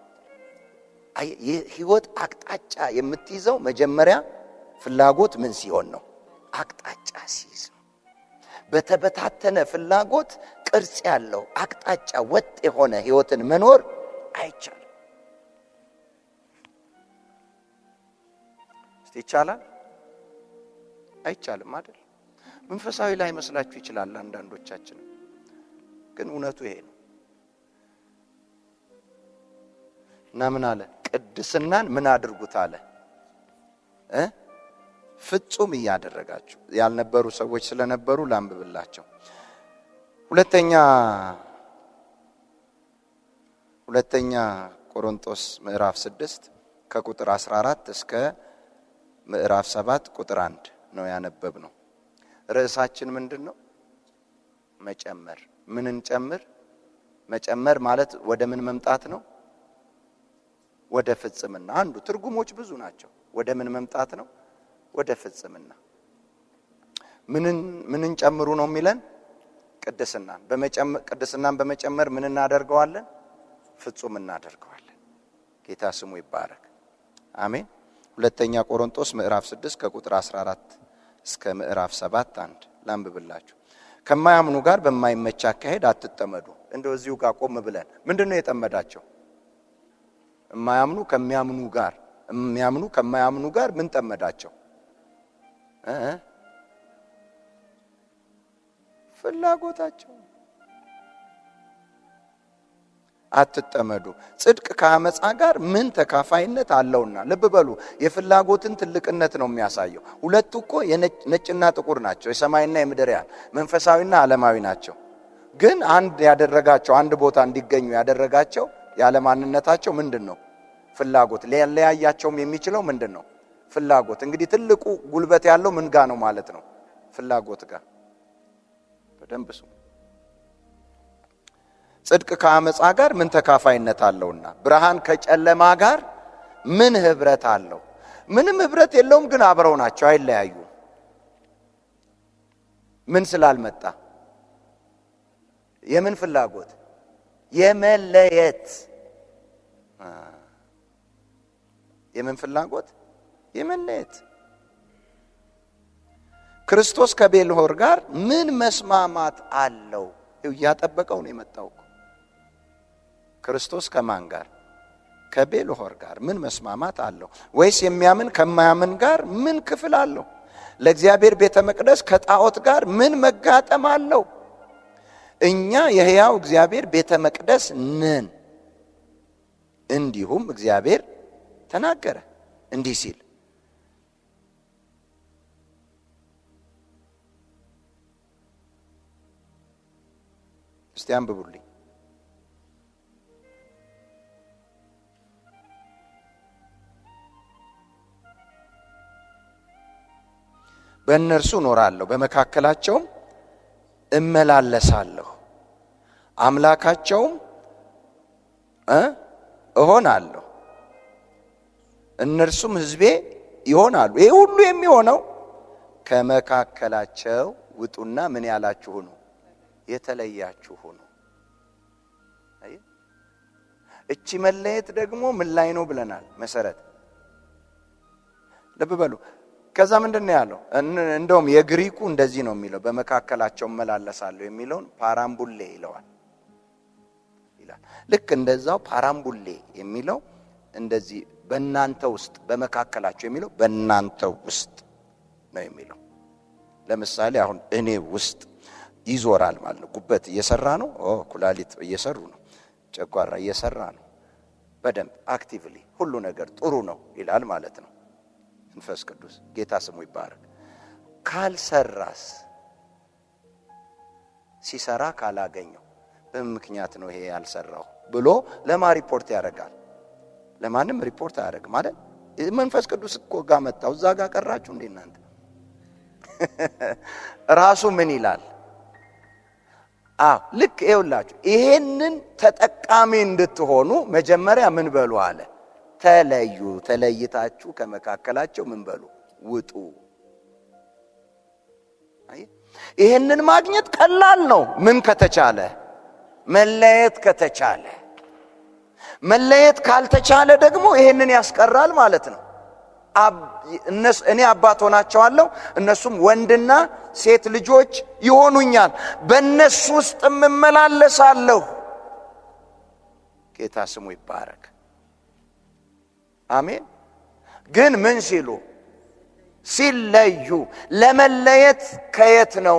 የህይወት አቅጣጫ የምትይዘው መጀመሪያ ፍላጎት ምን ሲሆን ነው? አቅጣጫ ሲይዝ ነው። በተበታተነ ፍላጎት ቅርጽ ያለው አቅጣጫ ወጥ የሆነ ህይወትን መኖር አይቻልም። ይቻላል? አይቻልም አይደል? መንፈሳዊ ላይ መስላችሁ ይችላል አንዳንዶቻችን፣ ግን እውነቱ ይሄ ነው። እና ምን አለ? ቅድስናን ምን አድርጉት አለ? ፍጹም እያደረጋችሁ። ያልነበሩ ሰዎች ስለነበሩ ላንብብላቸው። ሁለተኛ ቆሮንቶስ ምዕራፍ 6 ከቁጥር 14 እስከ ምዕራፍ 7 ቁጥር 1 ነው ያነበብነው። ርዕሳችን ምንድነው? መጨመር። ምን እንጨምር? መጨመር ማለት ወደ ምን መምጣት ነው? ወደ ፍጽምና። አንዱ ትርጉሞች ብዙ ናቸው። ወደ ምን መምጣት ነው? ወደ ፍጽምና። ምንን ጨምሩ ነው የሚለን? ቅድስናን በመጨመር ምን እናደርገዋለን? ፍጹም እናደርገዋለን። ጌታ ስሙ ይባረክ። አሜን። ሁለተኛ ቆሮንቶስ ምዕራፍ 6 ከቁጥር 14 እስከ ምዕራፍ 7 1 ላንብብላችሁ። ከማያምኑ ጋር በማይመች አካሄድ አትጠመዱ። እንደው እዚሁ ጋር ቆም ብለን ምንድነው የጠመዳቸው? የማያምኑ ከሚያምኑ ጋር፣ የሚያምኑ ከማያምኑ ጋር ምን ጠመዳቸው? ፍላጎታቸው። አትጠመዱ። ጽድቅ ከአመፃ ጋር ምን ተካፋይነት አለውና? ልብ በሉ፣ የፍላጎትን ትልቅነት ነው የሚያሳየው። ሁለቱ እኮ ነጭና ጥቁር ናቸው፣ የሰማይና የምድር ያህል መንፈሳዊና ዓለማዊ ናቸው። ግን አንድ ያደረጋቸው፣ አንድ ቦታ እንዲገኙ ያደረጋቸው ያለማንነታቸው ምንድነው? ፍላጎት። ሊያያቸውም የሚችለው ምንድነው? ፍላጎት። እንግዲህ ትልቁ ጉልበት ያለው ምን ጋር ነው ማለት ነው? ፍላጎት ጋር። በደንብ ስሙ። ጽድቅ ከአመፃ ጋር ምን ተካፋይነት አለውና? ብርሃን ከጨለማ ጋር ምን ህብረት አለው? ምንም ህብረት የለውም፣ ግን አብረው ናቸው፣ አይለያዩ። ምን ስላልመጣ? የምን ፍላጎት? የመለየት። የምን ፍላጎት? የመለየት። ክርስቶስ ከቤልሆር ጋር ምን መስማማት አለው? እያጠበቀው ነው የመጣው። ክርስቶስ ከማን ጋር? ከቤልሆር ጋር ምን መስማማት አለው? ወይስ የሚያምን ከማያምን ጋር ምን ክፍል አለው? ለእግዚአብሔር ቤተ መቅደስ ከጣዖት ጋር ምን መጋጠም አለው? እኛ የሕያው እግዚአብሔር ቤተ መቅደስ ነን። እንዲሁም እግዚአብሔር ተናገረ እንዲህ ሲል፣ እስቲ አንብቡልኝ። በእነርሱ እኖራለሁ፣ በመካከላቸውም እመላለሳለሁ፣ አምላካቸውም እሆናለሁ፣ እነርሱም ሕዝቤ ይሆናሉ። ይህ ሁሉ የሚሆነው ከመካከላቸው ውጡና ምን ያላችሁ ሁኑ? የተለያችሁ ሁኑ። እቺ መለየት ደግሞ ምን ላይ ነው ብለናል? መሰረት ልብ በሉ። ከዛ ምንድነው ያለው? እንደውም የግሪኩ እንደዚህ ነው የሚለው፣ በመካከላቸው እመላለሳለሁ የሚለውን ፓራምቡሌ ይለዋል ይላል። ልክ እንደዛው ፓራምቡሌ የሚለው እንደዚህ በእናንተ ውስጥ፣ በመካከላቸው የሚለው በእናንተ ውስጥ ነው የሚለው። ለምሳሌ አሁን እኔ ውስጥ ይዞራል ማለት ነው። ጉበት እየሰራ ነው፣ ኩላሊት እየሰሩ ነው፣ ጨጓራ እየሰራ ነው። በደንብ አክቲቭሊ ሁሉ ነገር ጥሩ ነው ይላል ማለት ነው። መንፈስ ቅዱስ ጌታ ስሙ ይባረክ። ካልሰራስ? ሲሰራ ካላገኘው በምን ምክንያት ነው ይሄ ያልሰራው ብሎ ለማ ሪፖርት ያደርጋል? ለማንም ሪፖርት አያደርግም ማለት። መንፈስ ቅዱስ እኮ ጋር መጣው፣ እዛ ጋር ቀራችሁ እንዴ እናንተ? ራሱ ምን ይላል? ልክ ይኸውላችሁ፣ ይሄንን ተጠቃሚ እንድትሆኑ መጀመሪያ ምን በሉ አለ? ተለዩ። ተለይታችሁ ከመካከላቸው ምን በሉ? ውጡ። ይሄንን ማግኘት ቀላል ነው። ምን ከተቻለ? መለየት ከተቻለ። መለየት ካልተቻለ ደግሞ ይሄንን ያስቀራል ማለት ነው። እኔ አባት ሆናቸዋለሁ፣ እነሱም ወንድና ሴት ልጆች ይሆኑኛል፣ በእነሱ ውስጥ እመላለሳለሁ። ጌታ ስሙ ይባረክ። አሜን። ግን ምን ሲሉ? ሲለዩ። ለመለየት ከየት ነው?